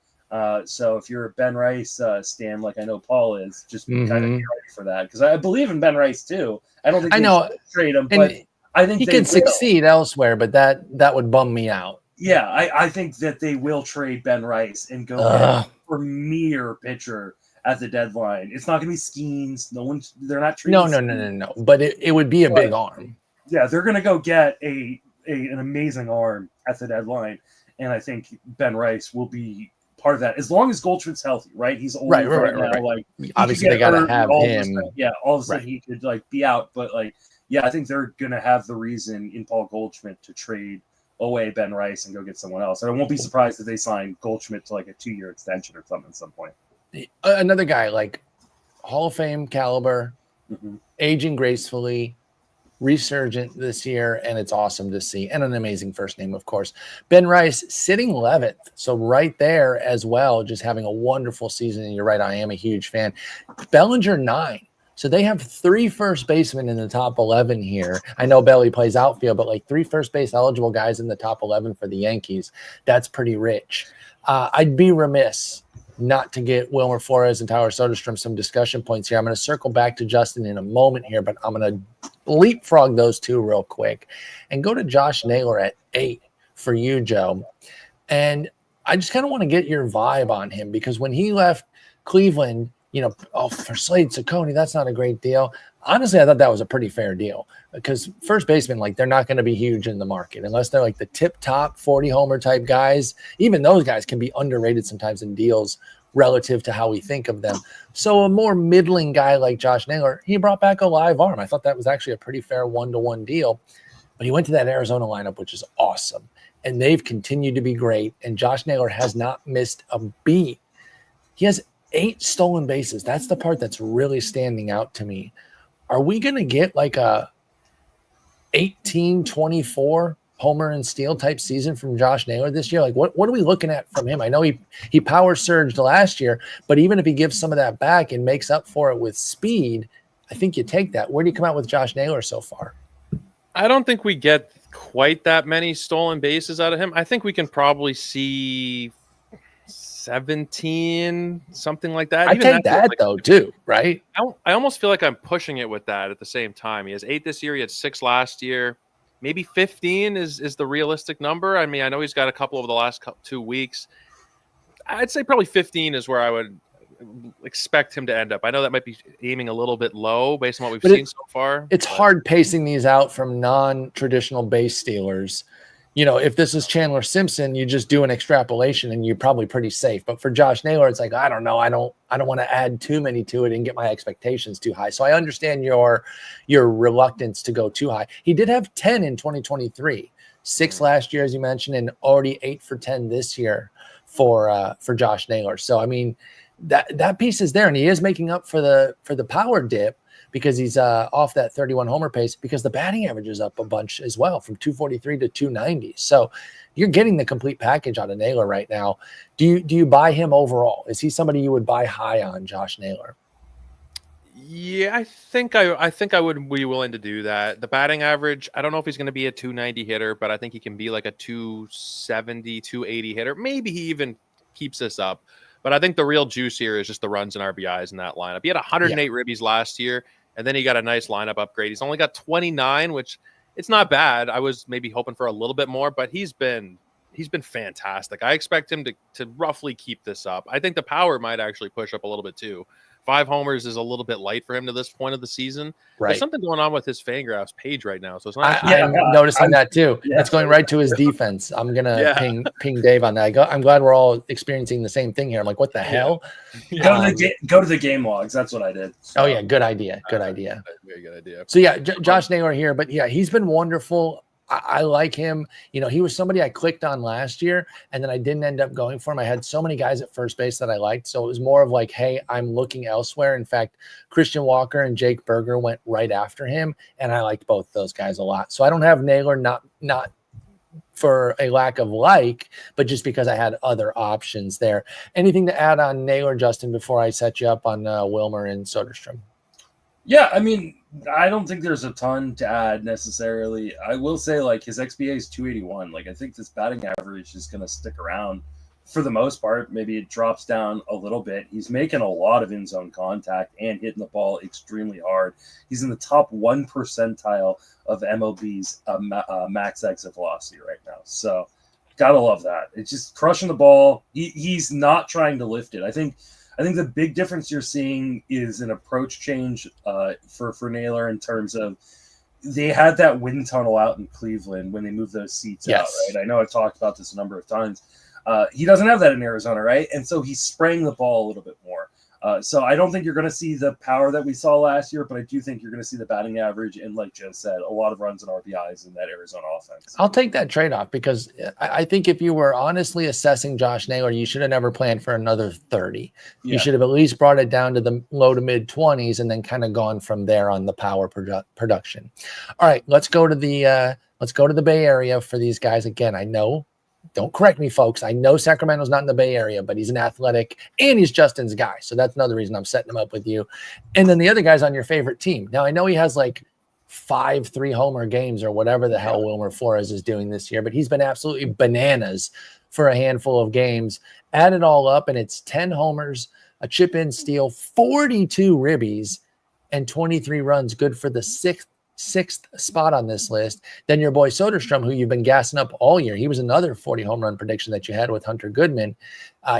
So if you're a Ben Rice stan, like I know Paul is, just kind of be ready for that, because I believe in Ben Rice too. I don't think they trade him, but I think he can succeed elsewhere, but that would bum me out. Yeah, I think that they will trade Ben Rice and go get a premier pitcher at the deadline. It's not going to be Skeens. They're not trading. No. But it would be a big arm. Yeah, they're going to go get an amazing arm at the deadline, and I think Ben Rice will be part of that as long as Goldschmidt's healthy. Right, he's old right now. Like, obviously they got to have him. All of a sudden he could like be out, but I think they're going to have the reason in Paul Goldschmidt to trade away Ben Rice and go get someone else. And I won't be surprised if they sign Goldschmidt to like a 2-year extension or something at some point. Another guy like Hall of Fame caliber, aging gracefully, resurgent this year, and it's awesome to see. And an amazing first name, of course. Ben Rice sitting 11th, so right there as well, just having a wonderful season. And you're right, I am a huge fan. Bellinger 9. So they have 3 first basemen in the top 11 here. I know Belly plays outfield, but like 3 first base eligible guys in the top 11 for the Yankees. That's pretty rich. I'd be remiss not to get Wilmer Flores and Tyler Soderstrom some discussion points here. I'm going to circle back to Justin in a moment here, but I'm going to leapfrog those 2 real quick and go to Josh Naylor at 8 for you, Joe. And I just kind of want to get your vibe on him, because when he left Cleveland, for Slade Ciccone, that's not a great deal. Honestly, I thought that was a pretty fair deal, because first basemen, they're not going to be huge in the market unless they're like the tip top 40 homer type guys. Even those guys can be underrated sometimes in deals relative to how we think of them. So a more middling guy like Josh Naylor, he brought back a live arm. I thought that was actually a pretty fair 1-to-1 deal, but he went to that Arizona lineup, which is awesome. And they've continued to be great. And Josh Naylor has not missed a beat. He has 8 stolen bases. That's the part that's really standing out to me. Are we going to get like a 18-24 homer and steal type season from Josh Naylor this year? Like, what are we looking at from him? I know he power surged last year, but even if he gives some of that back and makes up for it with speed, I think you take that. Where do you come out with Josh Naylor so far? I don't think we get quite that many stolen bases out of him. I think we can probably see 17, something like that. I take that though too, right? I almost feel like I'm pushing it with that at the same time. He has 8 this year. He had 6 last year. Maybe 15 is the realistic number. I mean, I know he's got a couple over the last 2 weeks. I'd say probably 15 is where I would expect him to end up. I know that might be aiming a little bit low based on what we've seen so far. It's hard pacing these out from non-traditional base stealers. if this is Chandler Simpson, you just do an extrapolation and you're probably pretty safe. But for Josh Naylor, it's like, I don't know. I don't want to add too many to it and get my expectations too high. So I understand your reluctance to go too high. He did have 10 in 2023, 6 last year, as you mentioned, and already 8 for 10 this year for Josh Naylor. So, I mean, that piece is there, and he is making up for the power dip, because he's off that 31 homer pace, because the batting average is up a bunch as well, from 243 to 290. So you're getting the complete package out of Naylor right now. Do you buy him overall? Is he somebody you would buy high on, Josh Naylor? Yeah, I think I would be willing to do that. The batting average, I don't know if he's going to be a 290 hitter, but I think he can be like a 270, 280 hitter. Maybe he even keeps this up. But I think the real juice here is just the runs and RBIs in that lineup. He had 108 ribbies last year, and then he got a nice lineup upgrade. He's only got 29, which it's not bad. I was maybe hoping for a little bit more, but he's been fantastic. I expect him to roughly keep this up. I think the power might actually push up a little bit too. 5 homers is a little bit light for him to this point of the season. Right. There's something going on with his Fangraphs page right now, so it's not. I'm noticing that too. Yeah. That's going right to his defense. I'm gonna ping Dave on that. I'm glad we're all experiencing the same thing here. I'm like, what the hell? Go to the game logs. That's what I did. So. Oh yeah, good idea. Good idea. Very good idea. So yeah, Josh Naylor here, but yeah, he's been wonderful. I like him. He was somebody I clicked on last year, and then I didn't end up going for him. I had so many guys at first base that I liked. So it was more of like, hey, I'm looking elsewhere. In fact, Christian Walker and Jake Berger went right after him, and I liked both those guys a lot. So I don't have Naylor, not for a lack of but just because I had other options there. Anything to add on Naylor, Justin, before I set you up on Wilmer and Soderstrom? Yeah, I mean, I don't think there's a ton to add necessarily. I will say, like, his XBA is 281. Like, I think this batting average is going to stick around for the most part. Maybe it drops down a little bit. He's making a lot of in-zone contact and hitting the ball extremely hard. He's in the top 1 percentile of MLB's max exit velocity right now. So, gotta love that. It's just crushing the ball. He's not trying to lift it. I think the big difference you're seeing is an approach change for Naylor in terms of they had that wind tunnel out in Cleveland when they moved those seats out, right? I know I've talked about this a number of times. He doesn't have that in Arizona, right? And so he's spraying the ball a little bit more. So I don't think you're going to see the power that we saw last year, but I do think you're going to see the batting average and, like Joe said, a lot of runs and RBIs in that Arizona offense. I'll take that trade-off, because I think if you were honestly assessing Josh Naylor, you should have never planned for another 30. Yeah. You should have at least brought it down to the low to mid 20s and then kind of gone from there on the power production. All right, let's go to the Bay Area for these guys. Again, I know, don't correct me, folks, I know Sacramento's not in the Bay Area, but he's an athletic and he's Justin's guy. So that's another reason I'm setting him up with you. And then the other guy's on your favorite team. Now, I know he has like 5 3-homer games or whatever the hell Wilmer Flores is doing this year, but he's been absolutely bananas for a handful of games. Add it all up, and it's 10 homers, a chip-in steal, 42 ribbies, and 23 runs, good for the sixth spot on this list. Then your boy Soderstrom, who you've been gassing up all year, he was another 40 home run prediction that you had with Hunter Goodman.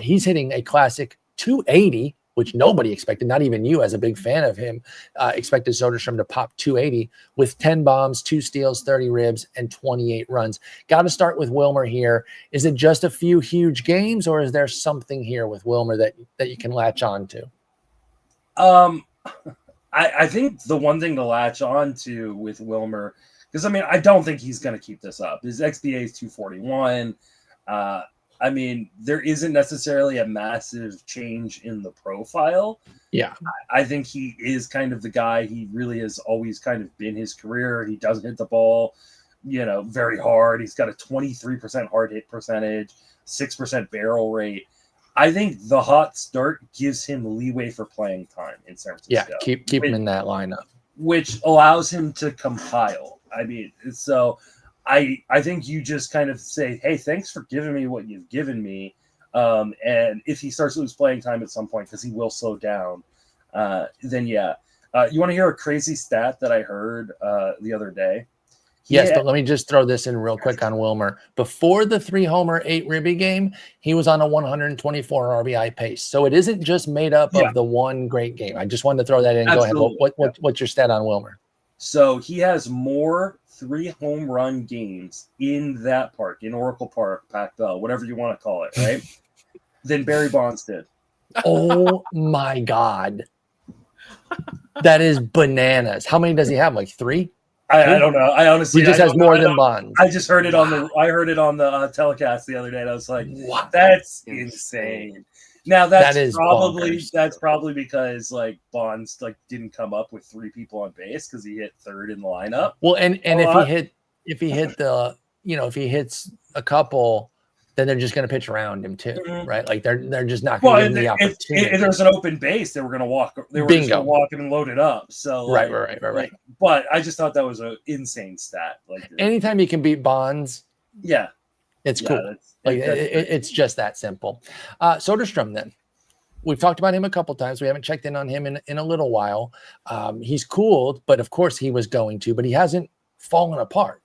He's hitting a classic 280, which nobody expected, not even you as a big fan of him, expected Soderstrom to pop 280 with 10 bombs, 2 steals, 30 ribs, and 28 runs. Got to start with Wilmer here. Is it just a few huge games, or is there something here with Wilmer that you can latch on to? I think the one thing to latch on to with Wilmer, because, I mean, I don't think he's going to keep this up. His XBA is 241. I mean, there isn't necessarily a massive change in the profile. Yeah. I think he is kind of the guy. He really has always kind of been his career. He doesn't hit the ball, very hard. He's got a 23% hard hit percentage, 6% barrel rate. I think the hot start gives him leeway for playing time in San Francisco. Yeah, keep him in that lineup. Which allows him to compile. I mean, so I think you just kind of say, hey, thanks for giving me what you've given me. And if he starts to lose playing time at some point, because he will slow down, then yeah. You want to hear a crazy stat that I heard the other day? Yes, but let me just throw this in real quick on Wilmer. Before the 3-homer, 8-ribby game, he was on a 124 RBI pace. So it isn't just made up of the one great game. I just wanted to throw that in. Absolutely. Go ahead. What's your stat on Wilmer? So he has more 3 home run games in that park, in Oracle Park, Pac Bell, whatever you want to call it, right? than Barry Bonds did. Oh my God. That is bananas. How many does he have? Like 3? I don't know. I honestly, he just has more than Bonds. I just heard it on the telecast the other day, and I was like, wow, that's insane. Now that's probably because like Bonds like didn't come up with 3 people on base because he hit 3rd in the lineup. Well, and if he hit the, if he hits a couple, then they're just going to pitch around him too, right? Like they're just not going to give him the opportunity. If there's an open base, they were going to walk. They were just going to walk him and load it up. So right. But I just thought that was an insane stat. Like anytime you can beat Bonds, it's cool. It's just that simple. Soderstrom, then we've talked about him a couple times. We haven't checked in on him in a little while. He's cooled, but of course he was going to, but he hasn't fallen apart.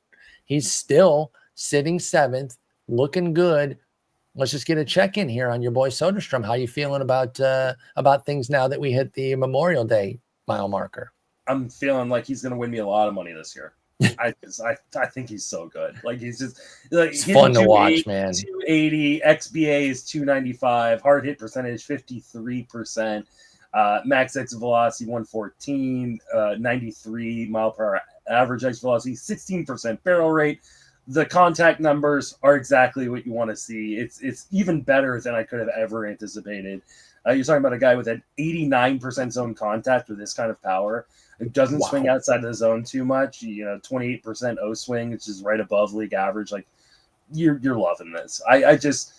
He's still sitting 7th. Looking good. Let's just get a check-in here on your boy Soderstrom. How you feeling about things now that we hit the Memorial Day mile marker? I'm feeling like he's going to win me a lot of money this year. I think he's so good. Like he's just like it's fun to watch, man. 280 XBA is 295. Hard hit percentage 53%. Max exit velocity 114. 93 mile per hour average exit velocity. 16% barrel rate. The contact numbers are exactly what you want to see. It's even better than I could have ever anticipated. You're talking about a guy with an 89% zone contact with this kind of power. It doesn't swing outside of the zone too much. 28% O swing, which is right above league average. Like you're loving this. I just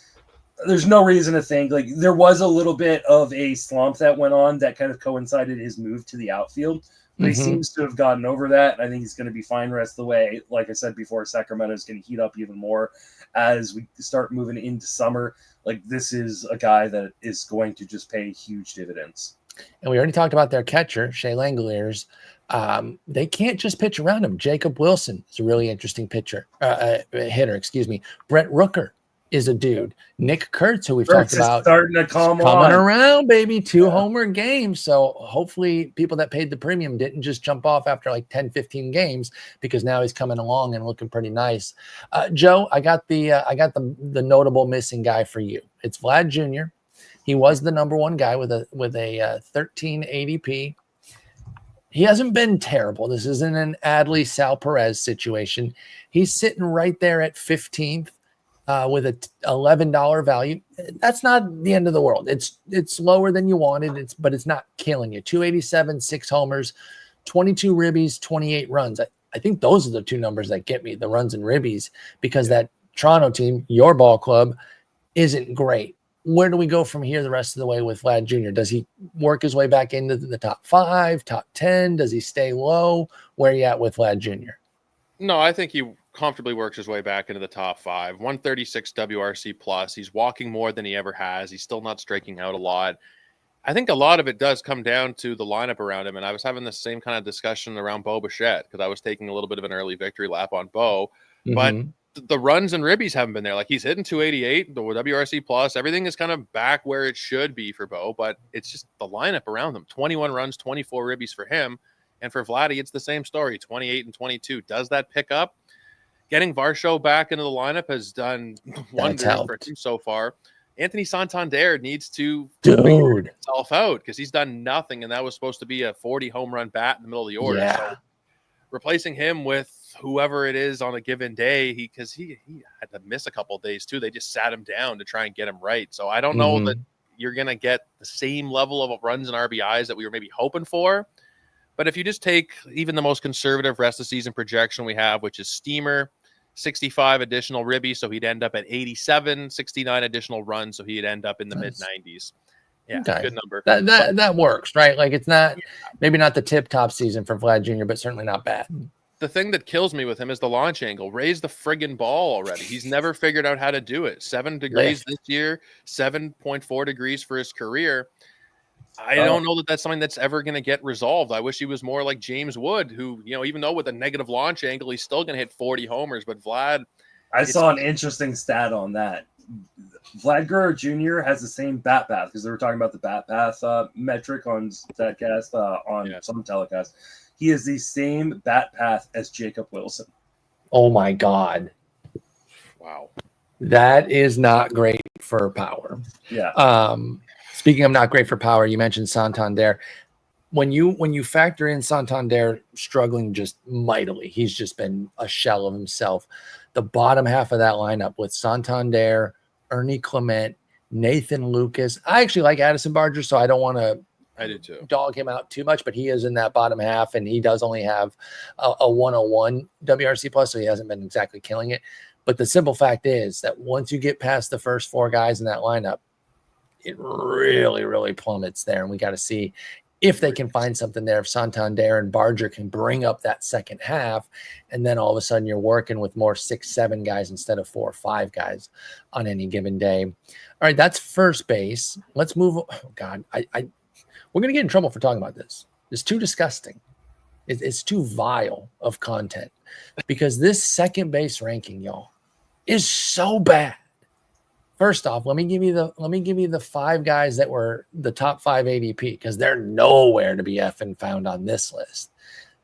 there's no reason to think like there was a little bit of a slump that went on that kind of coincided his move to the outfield. But he seems to have gotten over that. I think he's going to be fine the rest of the way. Like I said before, Sacramento is going to heat up even more as we start moving into summer. Like this is a guy that is going to just pay huge dividends. And we already talked about their catcher, Shea Langeliers. They can't just pitch around him. Jacob Willson is a really interesting hitter. Brett Rooker is a dude. Nick Kurtz, who we've talked about, starting to coming around, baby. 2 homer games. So hopefully people that paid the premium didn't just jump off after like 10, 15 games because now he's coming along and looking pretty nice. Joe, I got the notable missing guy for you. It's Vlad Jr. He was the number 1 guy with a 13 ADP. He hasn't been terrible. This isn't an Adley Sal Perez situation. He's sitting right there at 15th. With a $11 value. That's not the end of the world. It's lower than you wanted. But it's not killing you. 287, 6 homers, 22 ribbies, 28 runs. I think those are the 2 numbers that get me, the runs and ribbies, because that Toronto team, your ball club, isn't great. Where do we go from here the rest of the way with Vlad Jr.? Does he work his way back into the top 5, top 10? Does he stay low? Where are you at with Vlad Jr.? No, I think he comfortably works his way back into the top 5. 136 WRC plus. He's walking more than he ever has. He's still not striking out a lot. I think a lot of it does come down to the lineup around him. And I was having the same kind of discussion around Bo Bichette because I was taking a little bit of an early victory lap on Bo. But the runs and ribbies haven't been there. Like he's hitting 288, the WRC plus. Everything is kind of back where it should be for Bo. But it's just the lineup around him. 21 runs, 24 ribbies for him. And for Vladdy, it's the same story, 28 and 22. Does that pick up? Getting Varsho back into the lineup has done wonders for him so far. Anthony Santander needs to figure himself out because he's done nothing, and that was supposed to be a 40 home run bat in the middle of the order. Yeah. So replacing him with whoever it is on a given day, because he had to miss a couple of days too. They just sat him down to try and get him right. So I don't know that you're going to get the same level of runs and RBIs that we were maybe hoping for. But if you just take even the most conservative rest of season projection we have, which is Steamer, 65 additional ribbies, so he'd end up at 87, 69 additional runs, so he'd end up in the mid-90s. Yeah, good number. That works, right? Like it's not maybe not the tip-top season for Vlad Jr., but certainly not bad. The thing that kills me with him is the launch angle. Raise the friggin' ball already. He's never figured out how to do it. 7 degrees this year, 7.4 degrees for his career. I don't know that that's something that's ever going to get resolved. I wish he was more like James Wood, who, even though with a negative launch angle, he's still going to hit 40 homers. But Vlad, I saw an interesting stat on that. Vlad Guerrero Jr. has the same bat path because they were talking about the bat path metric on StatCast on some telecast. he has the same bat path as Jacob Willson. Oh my God. Wow. That is not great for power. Yeah. Speaking of not great for power, you mentioned Santander. When you factor in Santander struggling just mightily, he's just been a shell of himself. The bottom half of that lineup with Santander, Ernie Clement, Nathan Lucas. I actually like Addison Barger, so I don't want to dog him out too much, but he is in that bottom half, and he does only have a 101 WRC plus, so he hasn't been exactly killing it. But the simple fact is that once you get past the first 4 guys in that lineup, it really, really plummets there, and we got to see if they can find something there, if Santander and Barger can bring up that second half, and then all of a sudden you're working with more 6-7 guys instead of 4 or 5 guys on any given day. All right, that's first base. Let's move. Oh God, we're gonna get in trouble for talking about this. It's too disgusting. It's too vile of content because this second base ranking, y'all, is so bad. First off, let me give you the 5 guys that were the top 5 ADP because they're nowhere to be effing found on this list.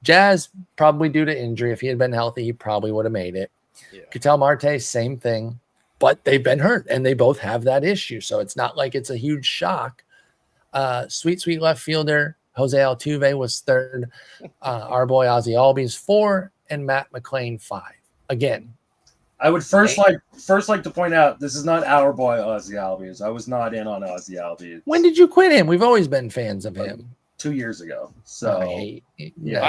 Jazz, probably due to injury. If he had been healthy, he probably would have made it. Yeah. Ketel Marte, same thing, but they've been hurt and they both have that issue. So it's not like it's a huge shock. Sweet left fielder Jose Altuve was 3rd. Our boy Ozzie Albies 4, and Matt McLain 5. Again, I would first like to point out this is not our boy Ozzie Albies. I was not in on Ozzie Albies. When did you quit him? We've always been fans of him. 2 years ago. So I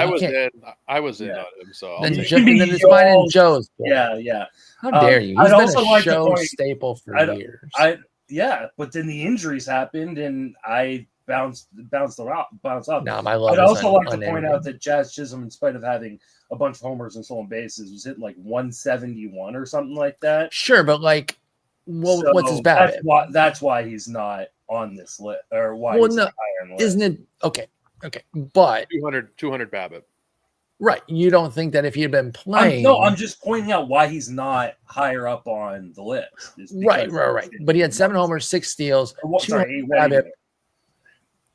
was in on him. So then it's mine and Joe's. Yeah. How dare you? He's been a show staple for years. But then the injuries happened and I bounced up. No, my love. I'd also like to point out that Jazz Chisholm, in spite of having a bunch of homers and stolen bases, was hitting like 171 or something like that. Sure, but like, what's his BABIP? That's why he's not on this list, or why he's not higher on the list. Isn't it okay? But 200 BABIP. Right. You don't think that if he had been playing? I'm just pointing out why he's not higher up on the list. Right. But he had 7 homers, 6 steals, 200 BABIP.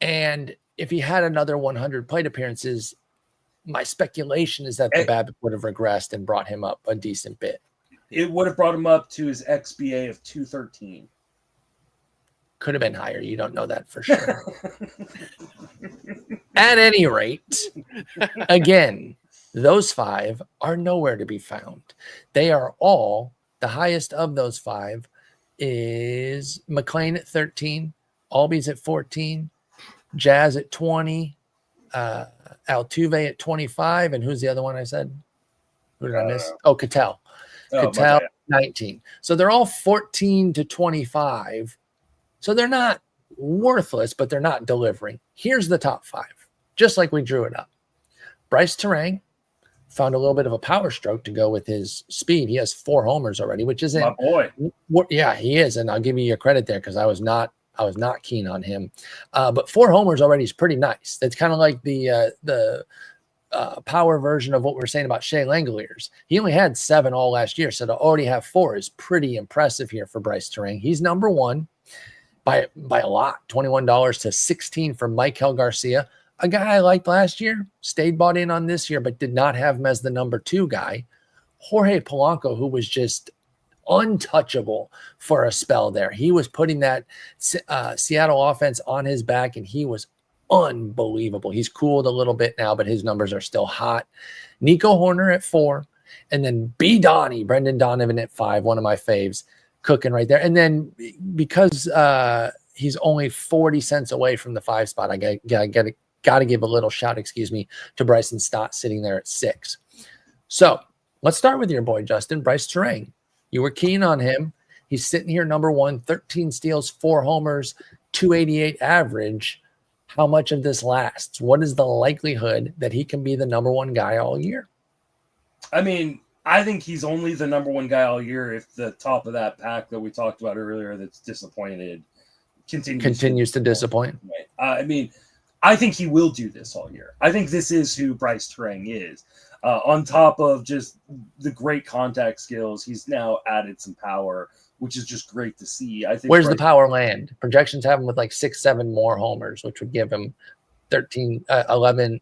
And if he had another 100 plate appearances, my speculation is that the BABIP would have regressed and brought him up a decent bit. It would have brought him up to his XBA of 213. Could have been higher. You don't know that for sure. At any rate, again, those 5 are nowhere to be found. They are all, the highest of those 5 is McLain at 13, Albies at 14, Jazz at 20, Altuve at 25, and who's the other one I said? Who did I miss? Ketel. Ketel 19. So they're all 14 to 25. So they're not worthless, but they're not delivering. Here's the top 5, just like we drew it up. Brice Turang found a little bit of a power stroke to go with his speed. He has 4 homers already, which isn't my boy. Yeah, he is, and I'll give you your credit there because I was not keen on him. But 4 homers already is pretty nice. It's kind of like the power version of what we're saying about Shea Langeliers. He only had 7 all last year, so to already have 4 is pretty impressive here for Brice Turang. He's number 1 by a lot, $21 to $16 for Maikel Garcia, a guy I liked last year, stayed bought in on this year, but did not have him as the number 2 guy. Jorge Polanco, who was just untouchable for a spell there. He was putting that Seattle offense on his back, and he was unbelievable. He's cooled a little bit now, but his numbers are still hot. Nico Hoerner at 4, and then Brendan Donovan at 5, one of my faves, cooking right there. And then because he's only 40 cents away from the 5 spot, I got to give a little shout, to Bryson Stott sitting there at 6. So let's start with your boy, Justin, Brice Turang. You were keen on him. He's sitting here number 1, 13 steals, 4 homers, 288 average. How much of this lasts? What is the likelihood that he can be the number 1 guy all year? I mean, I think he's only the number 1 guy all year if the top of that pack that we talked about earlier that's disappointed continues to disappoint. I mean, I think he will do this all year. I think this is who Brice Turang is. On top of just the great contact skills, he's now added some power, which is just great to see. I think. Where's the power land? Projections have him with like 6-7 more homers, which would give him 13, 11,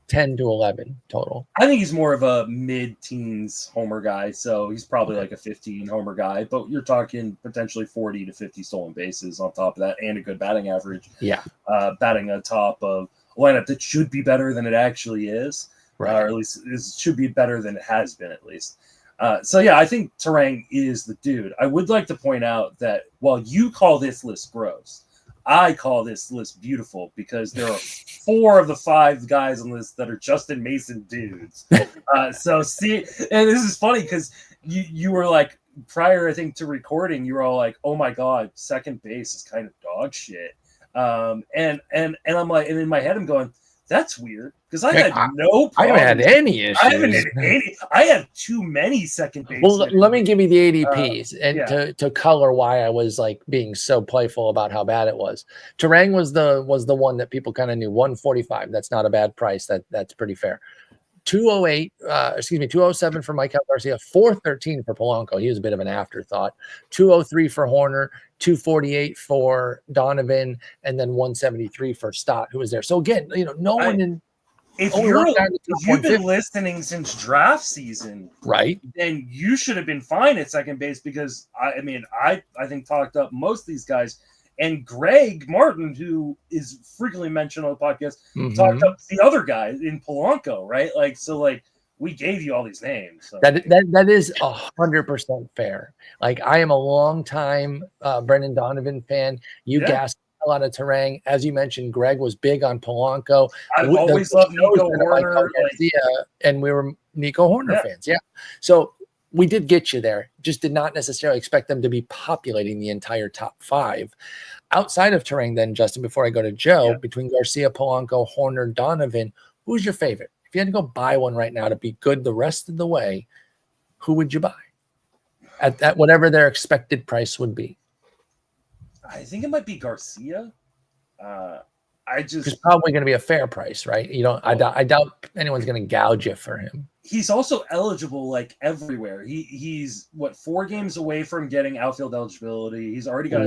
10 to 11 total. I think he's more of a mid-teens homer guy, so he's probably like a 15 homer guy, but you're talking potentially 40 to 50 stolen bases on top of that and a good batting average. Yeah. Batting on top of a lineup that should be better than it actually is, Right. or at least it should be better than it has been at least. So, yeah, I think Turang is the dude. I would like to point out that while you call this list gross, I call this list beautiful because there are 4 of the 5 guys on this that are Justin Mason dudes. So see, and this is funny because you were like, prior, I think, to recording, you were all like, "Oh my god, second base is kind of dog shit." And I'm like, and in my head, I'm going, "That's weird," because I had no I problem. haven't had any issues. I haven't had any. I have too many second base. Well, let me give you the ADPs yeah. to color why I was like being so playful about how bad it was. Turang was the one that people kind of knew. 145. That's not a bad price. That's pretty fair. 207 for Maikel Garcia, 413 for Polanco. He was a bit of an afterthought. 203 for Hoerner, 248 for Donovan, and then 173 for Stott, who was there. So again, no one in. If you've been listening since draft season, right, then you should have been fine at second base because I think talked up most of these guys. And Greg Martin, who is frequently mentioned on the podcast, talked up the other guy in Polanco, right? We gave you all these names. So. That is 100% fair. Like, I am a long time Brendan Donovan fan. You gassed a lot of Turang. As you mentioned, Greg was big on Polanco. I've always loved Nico Hoerner. And we were Nico Hoerner fans. Yeah. So we did get you there. Just did not necessarily expect them to be populating the entire top 5. Outside of Turang, then, Justin, before I go to Joe, between Garcia, Polanco, Hoerner, Donovan, who's your favorite? If you had to go buy one right now to be good the rest of the way, who would you buy at whatever their expected price would be? I think it might be Garcia. It's probably going to be a fair price, right? I doubt anyone's going to gouge you for him. He's also eligible like everywhere. He's 4 games away from getting outfield eligibility. He's already got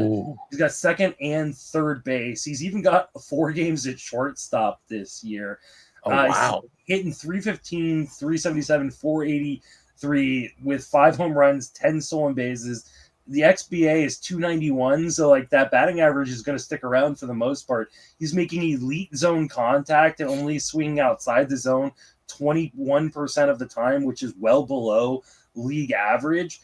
he's got second and third base. He's even got 4 games at shortstop this year. Oh, wow. He's hitting 315, 377, 483 with 5 home runs, 10 stolen bases. The XBA is 291, so that batting average is going to stick around for the most part. He's making elite zone contact and only swinging outside the zone 21% of the time, which is well below league average.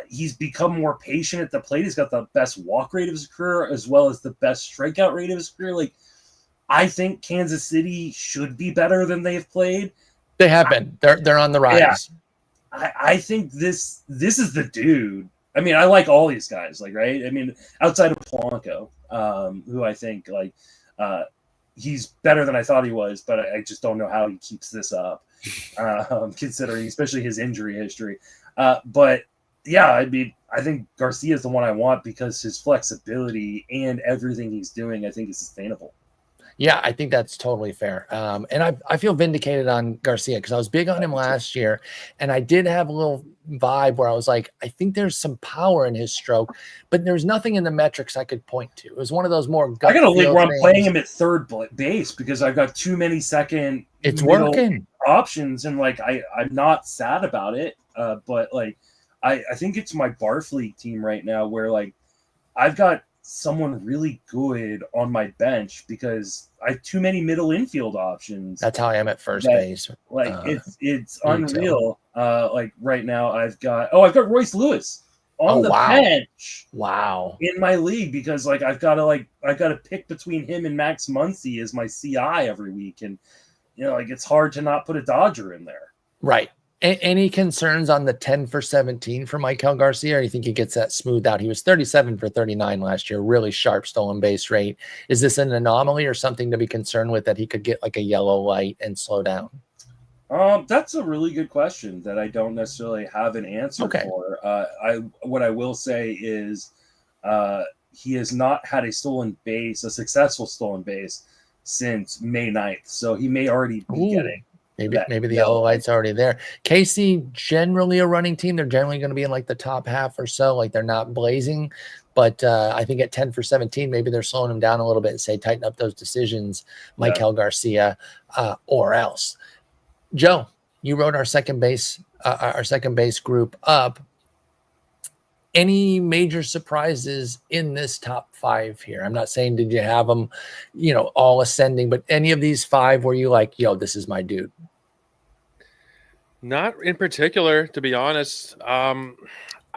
He's become more patient at the plate. He's got the best walk rate of his career as well as the best strikeout rate of his career. I think Kansas City should be better than they've played. They have been. They're on the rise. Yeah. I think this is the dude. I mean, I like all these guys, right? I mean, outside of Polanco, who I think he's better than I thought he was, but I just don't know how he keeps this up, considering especially his injury history. But yeah, I think Garcia is the one I want because his flexibility and everything he's doing, I think, is sustainable. Yeah, I think that's totally fair. And I feel vindicated on Garcia because I was big on him last year. And I did have a little vibe where I was like, I think there's some power in his stroke, but there's nothing in the metrics I could point to. It was one of those more gut I got a league where I'm things. playing him at third base because I've got too many second working options. And I'm not sad about it. But I think it's my Barf League team right now where I've got someone really good on my bench because I have too many middle infield options. That's how I am at first base. It's unreal. Right now I've got Royce Lewis on the bench. Wow. In my league because I've got to pick between him and Max Muncy as my CI every week, and it's hard to not put a Dodger in there. Right. Any concerns on the 10 for 17 for Maikel Garcia, or you think he gets that smoothed out? He was 37 for 39 last year, really sharp stolen base rate. Is this an anomaly or something to be concerned with that he could get a yellow light and slow down? That's a really good question that I don't necessarily have an answer for. What I will say is he has not had a successful stolen base since May 9th. So he may already be getting Maybe the yellow light's already there. KC, generally a running team. They're generally going to be in the top half or so. They're not blazing. But I think at 10 for 17, maybe they're slowing him down a little bit and say, tighten up those decisions, Maikel Garcia, or else. Joe, you wrote our second base group up. Any major surprises in this top 5 here? I'm not saying did you have them, all ascending, but any of these 5 where you like, yo, this is my dude? Not in particular, to be honest.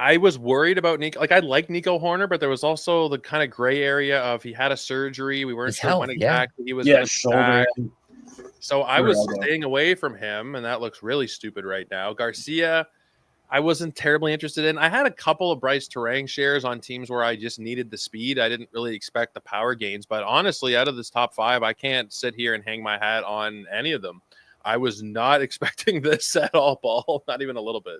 I was worried about Nico. Like, I like Nico Hoerner, but there was also the kind of gray area of he had a surgery. We weren't sure when exactly he was going to be back. So I was staying away from him, and that looks really stupid right now. Garcia, I wasn't terribly interested in. I had a couple of Brice Turang shares on teams where I just needed the speed. I didn't really expect the power gains. But honestly, out of this top 5, I can't sit here and hang my hat on any of them. I was not expecting this at all, Paul. Not even a little bit.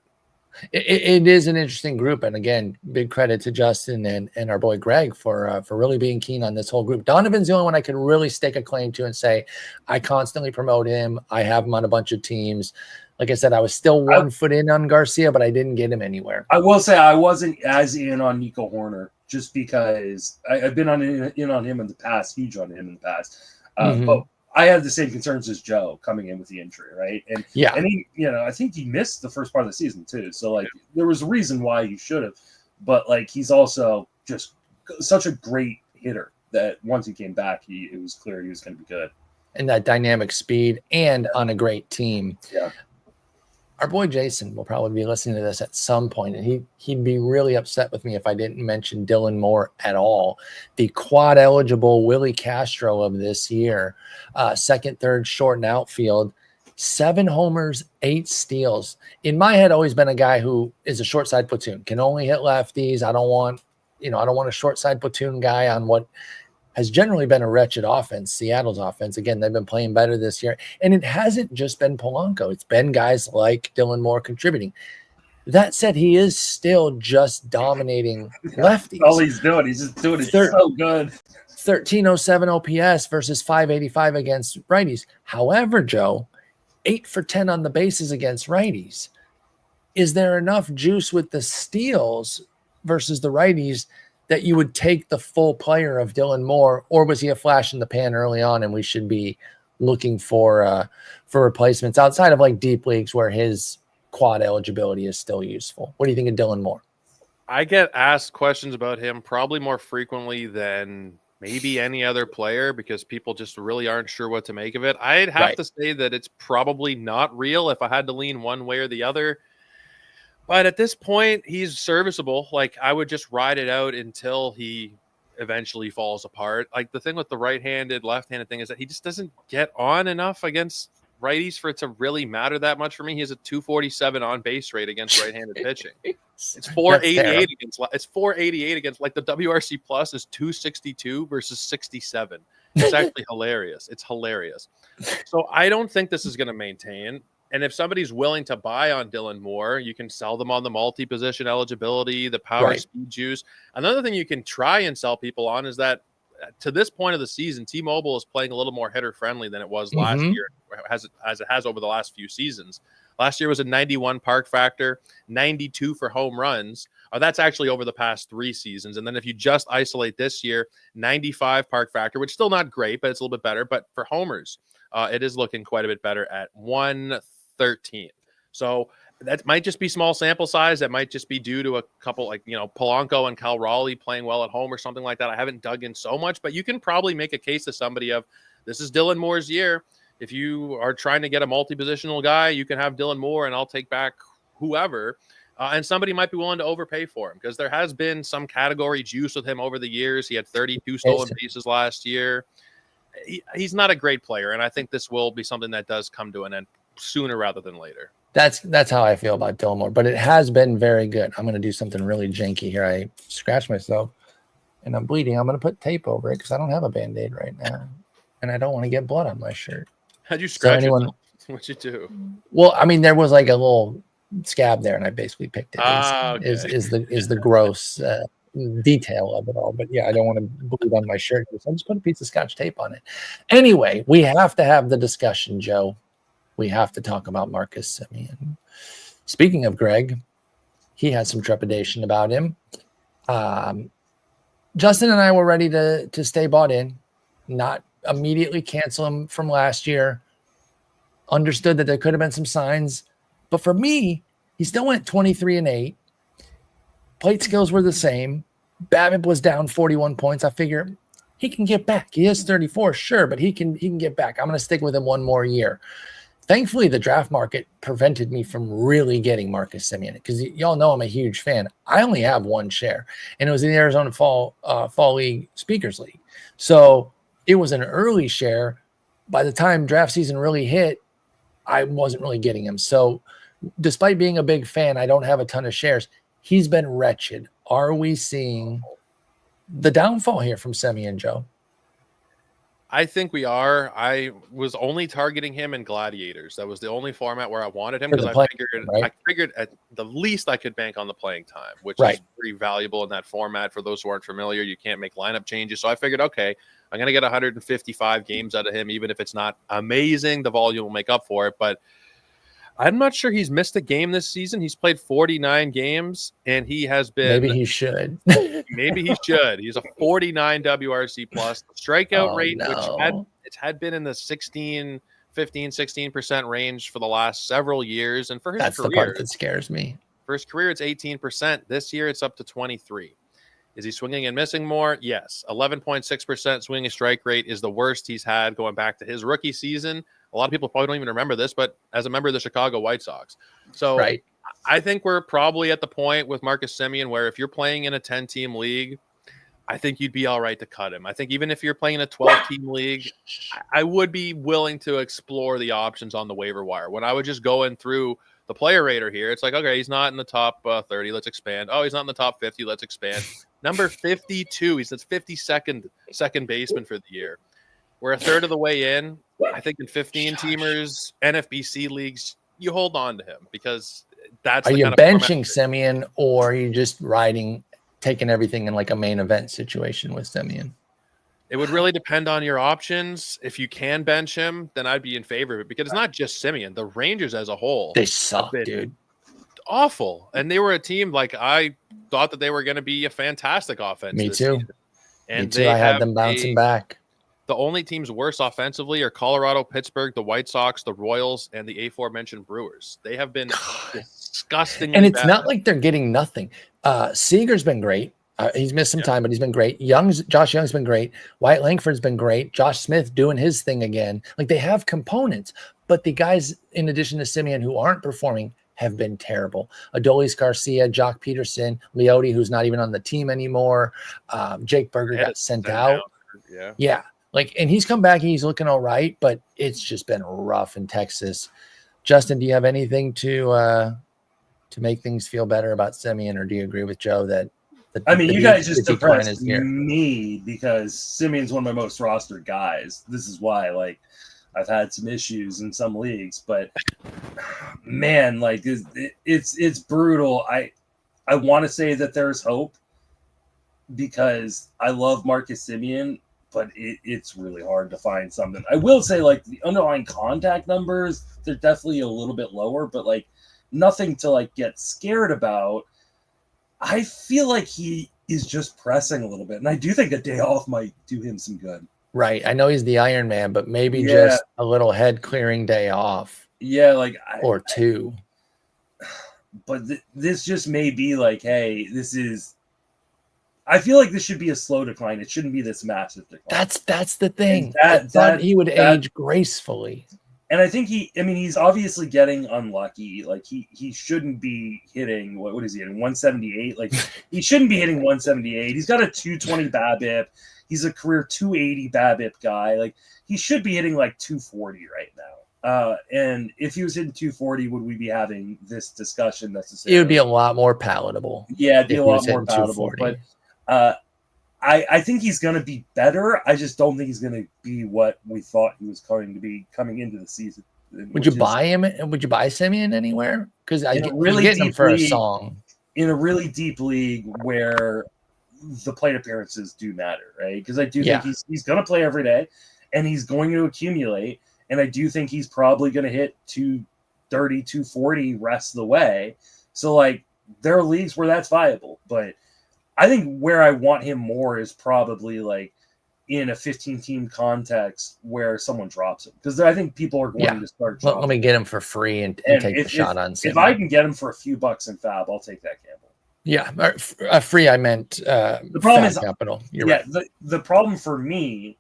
It is an interesting group. And again, big credit to Justin and our boy Greg for really being keen on this whole group. Donovan's the only one I could really stake a claim to and say, I constantly promote him. I have him on a bunch of teams. Like I said, I was still 1 foot in on Garcia, but I didn't get him anywhere. I will say I wasn't as in on Nico Hoerner just because I've been in on him in the past, huge on him in the past. But I had the same concerns as Joe coming in with the injury, right? And he, I think he missed the first part of the season too. So like there was a reason why he should have, but like he's also just such a great hitter that once he came back, it was clear he was going to be good. And that dynamic speed and on a great team. Yeah. Our boy Jason will probably be listening to this at some point, and he'd be really upset with me if I didn't mention Dylan Moore at all. The quad-eligible Willie Castro of this year, second, third, short, and outfield, 7 homers, 8 steals. In my head, always been a guy who is a short side platoon, can only hit lefties. I don't want a short side platoon guy on what has generally been a wretched offense, Seattle's offense. Again, they've been playing better this year. And it hasn't just been Polanco. It's been guys like Dylan Moore contributing. That said, he is still just dominating lefties. All he's doing, he's just doing it so good. 1307 OPS versus 585 against righties. However, Joe, 8 for 10 on the bases against righties. Is there enough juice with the steals versus the righties that you would take the full player of Dylan Moore, or was he a flash in the pan early on and we should be looking for replacements outside of like deep leagues where his quad eligibility is still useful? What do you think of Dylan Moore? I get asked questions about him probably more frequently than maybe any other player because people just really aren't sure what to make of it. I'd have to say that it's probably not real if I had to lean one way or the other. But at this point, he's serviceable. Like, I would just ride it out until he eventually falls apart. Like, the thing with the right-handed, left-handed thing is that he just doesn't get on enough against righties for it to really matter that much for me. He has a 247 on-base rate against right-handed pitching. It's 488 against like the WRC plus is 262 versus 67. It's actually hilarious. It's hilarious. So I don't think this is going to maintain. And if somebody's willing to buy on Dylan Moore, you can sell them on the multi-position eligibility, the power speed juice. Another thing you can try and sell people on is that to this point of the season, T-Mobile is playing a little more hitter-friendly than it was last year, as it has over the last few seasons. Last year was a 91 park factor, 92 for home runs. That's actually over the past 3 seasons. And then if you just isolate this year, 95 park factor, which is still not great, but it's a little bit better. But for homers, it is looking quite a bit better at 113. So that might just be small sample size. That might just be due to a couple like, Polanco and Raleigh playing well at home or something like that. I haven't dug in so much, but you can probably make a case to somebody of this is Dylan Moore's year. If you are trying to get a multi-positional guy, you can have Dylan Moore and I'll take back whoever. And somebody might be willing to overpay for him because there has been some category juice with him over the years. He had 32 stolen bases last year. He's not a great player, and I think this will be something that does come to an end sooner rather than later. That's how I feel about Dylan Moore, but it has been very good. I'm going to do something really janky here. I scratched myself, and I'm bleeding. I'm going to put tape over it because I don't have a Band-Aid right now, and I don't want to get blood on my shirt. How'd you scratch yourself? What'd you do? Well, I mean, there was like a little scab there, and I basically picked it. Is the gross detail of it all. But yeah, I don't want to bleed on my shirt, so I just put a piece of Scotch tape on it. Anyway, we have to have the discussion, Joe. We have to talk about Marcus Semien. Speaking of Greg, he has some trepidation about him. Justin and I were ready to stay bought in, not immediately cancel him from last year. Understood that there could have been some signs, but for me, he still went 23-8. Plate skills were the same. BABIP was down 41 points. I figure he can get back. He is 34, sure, but he can get back. I'm going to stick with him one more year. Thankfully, the draft market prevented me from really getting Marcus Semien because y'all know I'm a huge fan. I only have one share, and it was in the Arizona Fall League Speakers League. So it was an early share. By the time draft season really hit, I wasn't really getting him. So despite being a big fan, I don't have a ton of shares. He's been wretched. Are we seeing the downfall here from Semien, Joe? I think we are. I was only targeting him in Gladiators. That was the only format where I wanted him because I figured at the least I could bank on the playing time, which is pretty valuable in that format. For those who aren't familiar, you can't make lineup changes. So I figured, okay, I'm going to get 155 games out of him, even if it's not amazing. The volume will make up for it. But I'm not sure he's missed a game this season. He's played 49 games, and he has been. Maybe he should. Maybe he should. He's a 49 WRC plus. The strikeout rate, which had been in the 16% range for the last several years. And for his career, the part that scares me. For his career, it's 18%. This year, it's up to 23. Is he swinging and missing more? Yes. 11.6% swinging strike rate is the worst he's had going back to his rookie season. A lot of people probably don't even remember this, but as a member of the Chicago White Sox. So I think we're probably at the point with Marcus Semien where if you're playing in a 10-team league, I think you'd be all right to cut him. I think even if you're playing in a 12-team league, I would be willing to explore the options on the waiver wire. When I was just going through the player rater here, it's like, okay, he's not in the top 30. Let's expand. Oh, he's not in the top 50. Let's expand. Number 52. He's the 52nd second baseman for the year. We're a third of the way in. I think in 15-teamers, NFBC leagues, you hold on to him because that's. Are you benching Semien or are you just taking everything in like a main event situation with Semien? It would really depend on your options. If you can bench him, then I'd be in favor of it because it's not just Semien. The Rangers as a whole, they suck, dude. Awful, and they were a team like I thought that they were going to be a fantastic offense. Me too. Season. And Me too. I had them bouncing back. The only teams worse offensively are Colorado, Pittsburgh, the White Sox, the Royals, and the aforementioned Brewers. They have been disgusting. And it's not like they're getting nothing. Seager's been great. He's missed some time, but he's been great. Josh Young's been great. Wyatt Langford's been great. Josh Smith doing his thing again. Like they have components, but the guys, in addition to Semien, who aren't performing, have been terrible. Adolis Garcia, Jock Peterson, Leote, who's not even on the team anymore. Jake Berger got sent out. Yeah. Like, and he's come back and he's looking all right, but it's just been rough in Texas. Justin, do you have anything to make things feel better about Semien, or do you agree with Joe that? You guys just depressed me because Semien's one of my most rostered guys. This is why, like, I've had some issues in some leagues, but man, like, it's brutal. I want to say that there's hope because I love Marcus Semien, but it's really hard to find something. I will say, like, the underlying contact numbers, they're definitely a little bit lower, but, like, nothing to, like, get scared about. I feel like he is just pressing a little bit, and I do think a day off might do him some good. Right. I know he's the Iron Man, but maybe just a little head-clearing day off. Yeah, like or two. But this just may be like, hey, this is. I feel like this should be a slow decline. It shouldn't be this massive decline. That's the thing. I thought he would age gracefully. And I think he's obviously getting unlucky. Like he shouldn't be hitting what is he hitting? 178? Like he shouldn't be hitting 178. He's got a 220 BABIP. He's a career 280 BABIP guy. Like he should be hitting like 240 right now. And if he was hitting 240, would we be having this discussion necessarily? It would be a lot more palatable. Yeah, it'd be a lot more palatable. But I think he's going to be better. I just don't think he's going to be what we thought he was going to be coming into the season. Would you buy him? Would you buy Semien anywhere? Because I really getting him for a song in a really deep league where the plate appearances do matter, right? Because I do think he's going to play every day, and he's going to accumulate, and I do think he's probably going to hit 230, 240 rest of the way. So like there are leagues where that's viable, but I think where I want him more is probably like in a 15-team context where someone drops him, because I think people are going to start dropping. Let me get him for free and take the shot on Simeon. If I can get him for a few bucks in Fab, I'll take that gamble. Yeah, free. I meant the problem is capital. You're right. The problem for me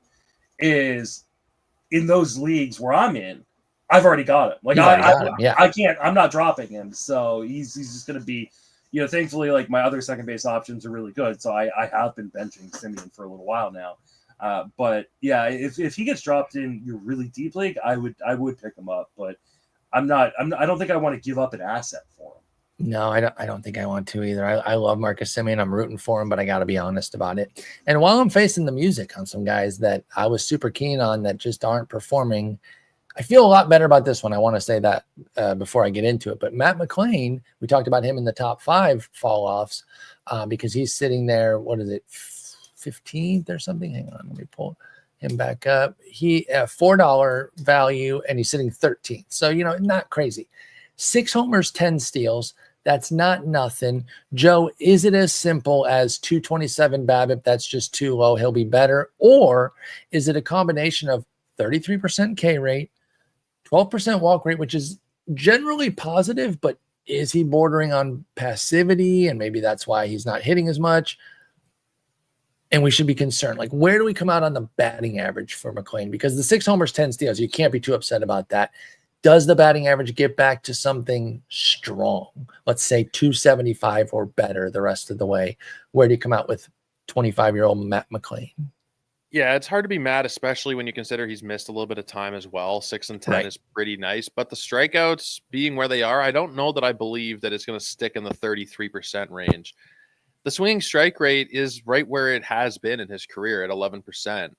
is in those leagues where I'm in, I've already got him. Like I can't. I'm not dropping him, so he's just going to be. Thankfully, like my other second base options are really good, so I have been benching Simeon for a little while now. But yeah, if he gets dropped in your really deep league, I would pick him up. But I don't think I want to give up an asset for him. No, I don't think I want to either. I love Marcus Simeon. I'm rooting for him, but I got to be honest about it. And while I'm facing the music on some guys that I was super keen on that just aren't performing, I feel a lot better about this one. I want to say that before I get into it. But Matt McLain, we talked about him in the top 5 fall-offs because he's sitting there, what is it, 15th or something? Hang on, let me pull him back up. He $4 value, and he's sitting 13th. So, not crazy. 6 homers, 10 steals. That's not nothing. Joe, is it as simple as 227 BABIP? That's just too low. He'll be better. Or is it a combination of 33% K rate, 12% walk rate, which is generally positive, but is he bordering on passivity? And maybe that's why he's not hitting as much. And we should be concerned. Like, where do we come out on the batting average for McLain? Because the 6 homers, 10 steals, you can't be too upset about that. Does the batting average get back to something strong? Let's say 275 or better the rest of the way. Where do you come out with 25-year-old Matt McLain? Yeah, it's hard to be mad, especially when you consider he's missed a little bit of time as well. 6 and 10 is pretty nice. But the strikeouts being where they are, I don't know that I believe that it's going to stick in the 33% range. The swinging strike rate is right where it has been in his career at 11%.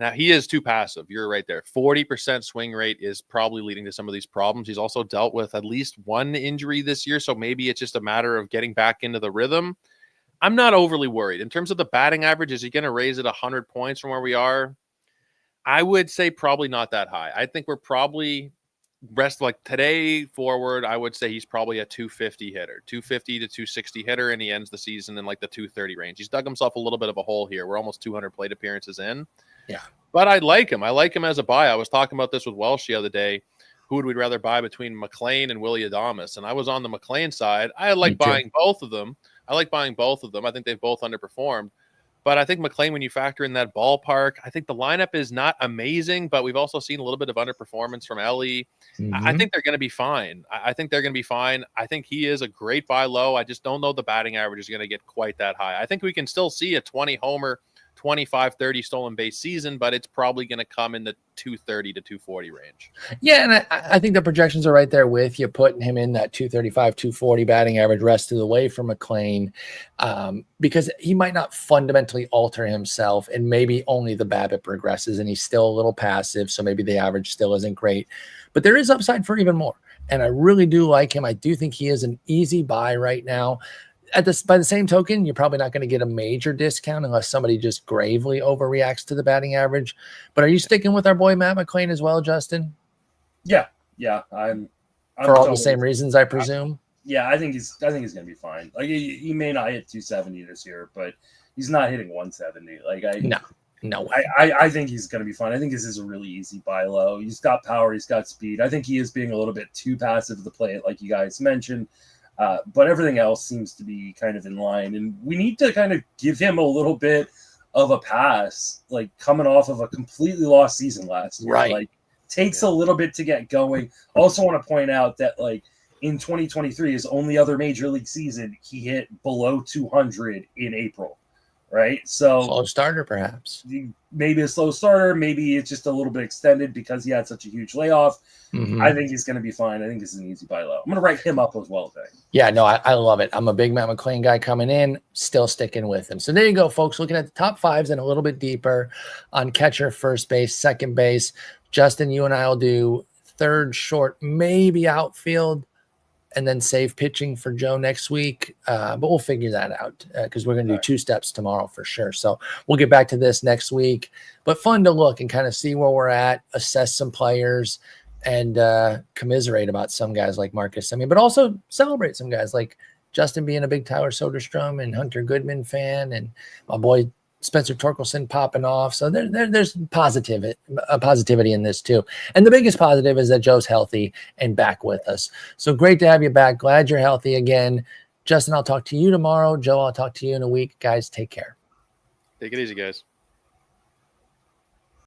Now, he is too passive. You're right there. 40% swing rate is probably leading to some of these problems. He's also dealt with at least one injury this year, so maybe it's just a matter of getting back into the rhythm. I'm not overly worried. In terms of the batting average, is he going to raise it 100 points from where we are? I would say probably not that high. I think we're probably like today forward, I would say he's probably a 250 hitter, 250 to 260 hitter, and he ends the season in like the 230 range. He's dug himself a little bit of a hole here. We're almost 200 plate appearances in. Yeah. But I like him. I like him as a buy. I was talking about this with Welsh the other day. Who would we rather buy between McLain and Willy Adames? And I was on the McLain side. I like buying both of them. I think they've both underperformed. But I think McLain, when you factor in that ballpark, I think the lineup is not amazing, but we've also seen a little bit of underperformance from Ellie. I think they're going to be fine. I think he is a great buy low. I just don't know the batting average is going to get quite that high. I think we can still see a 20-homer, 25-30 stolen base season, but it's probably going to come in the 230 to 240 range. Yeah, and I think the projections are right there with you, putting him in that 235, 240 batting average rest of the way for McLain, because he might not fundamentally alter himself, and maybe only the BABIP progresses, and he's still a little passive, so maybe the average still isn't great. But there is upside for even more, and I really do like him. I do think he is an easy buy right now. By the same token, you're probably not going to get a major discount unless somebody just gravely overreacts to the batting average. But are you sticking with our boy Matt McLain as well, Justin? Yeah. I'm for all the same reasons, I presume. I think he's going to be fine. Like he may not hit 270 this year, but he's not hitting 170. No way. I think he's going to be fine. I think this is a really easy buy low. He's got power. He's got speed. I think he is being a little bit too passive to the plate, like you guys mentioned. But everything else seems to be kind of in line, and we need to kind of give him a little bit of a pass, like coming off of a completely lost season last year. Right. Like takes a little bit to get going. Also want to point out that like in 2023, his only other major league season, he hit below 200 in April. Right. So slow starter, perhaps. Maybe a slow starter. Maybe it's just a little bit extended because he had such a huge layoff. I think he's going to be fine. I think this is an easy buy low. I'm going to write him up as well today. Yeah, no, I love it. I'm a big Matt McLain guy coming in, still sticking with him. So there you go, folks. Looking at the top fives and a little bit deeper on catcher, first base, second base. Justin, you and I will do third, short, maybe outfield, and then save pitching for Joe next week. But we'll figure that out because we're going to do 2 steps tomorrow for sure. So we'll get back to this next week. But fun to look and kind of see where we're at, assess some players, and commiserate about some guys like Marcus Simeon, but also celebrate some guys like Justin being a big Tyler Soderstrom and Hunter Goodman fan, and my boy Spencer Torkelson popping off. So there's positivity in this too. And the biggest positive is that Joe's healthy and back with us. So great to have you back. Glad you're healthy again. Justin, I'll talk to you tomorrow. Joe, I'll talk to you in a week. Guys, take care. Take it easy, guys.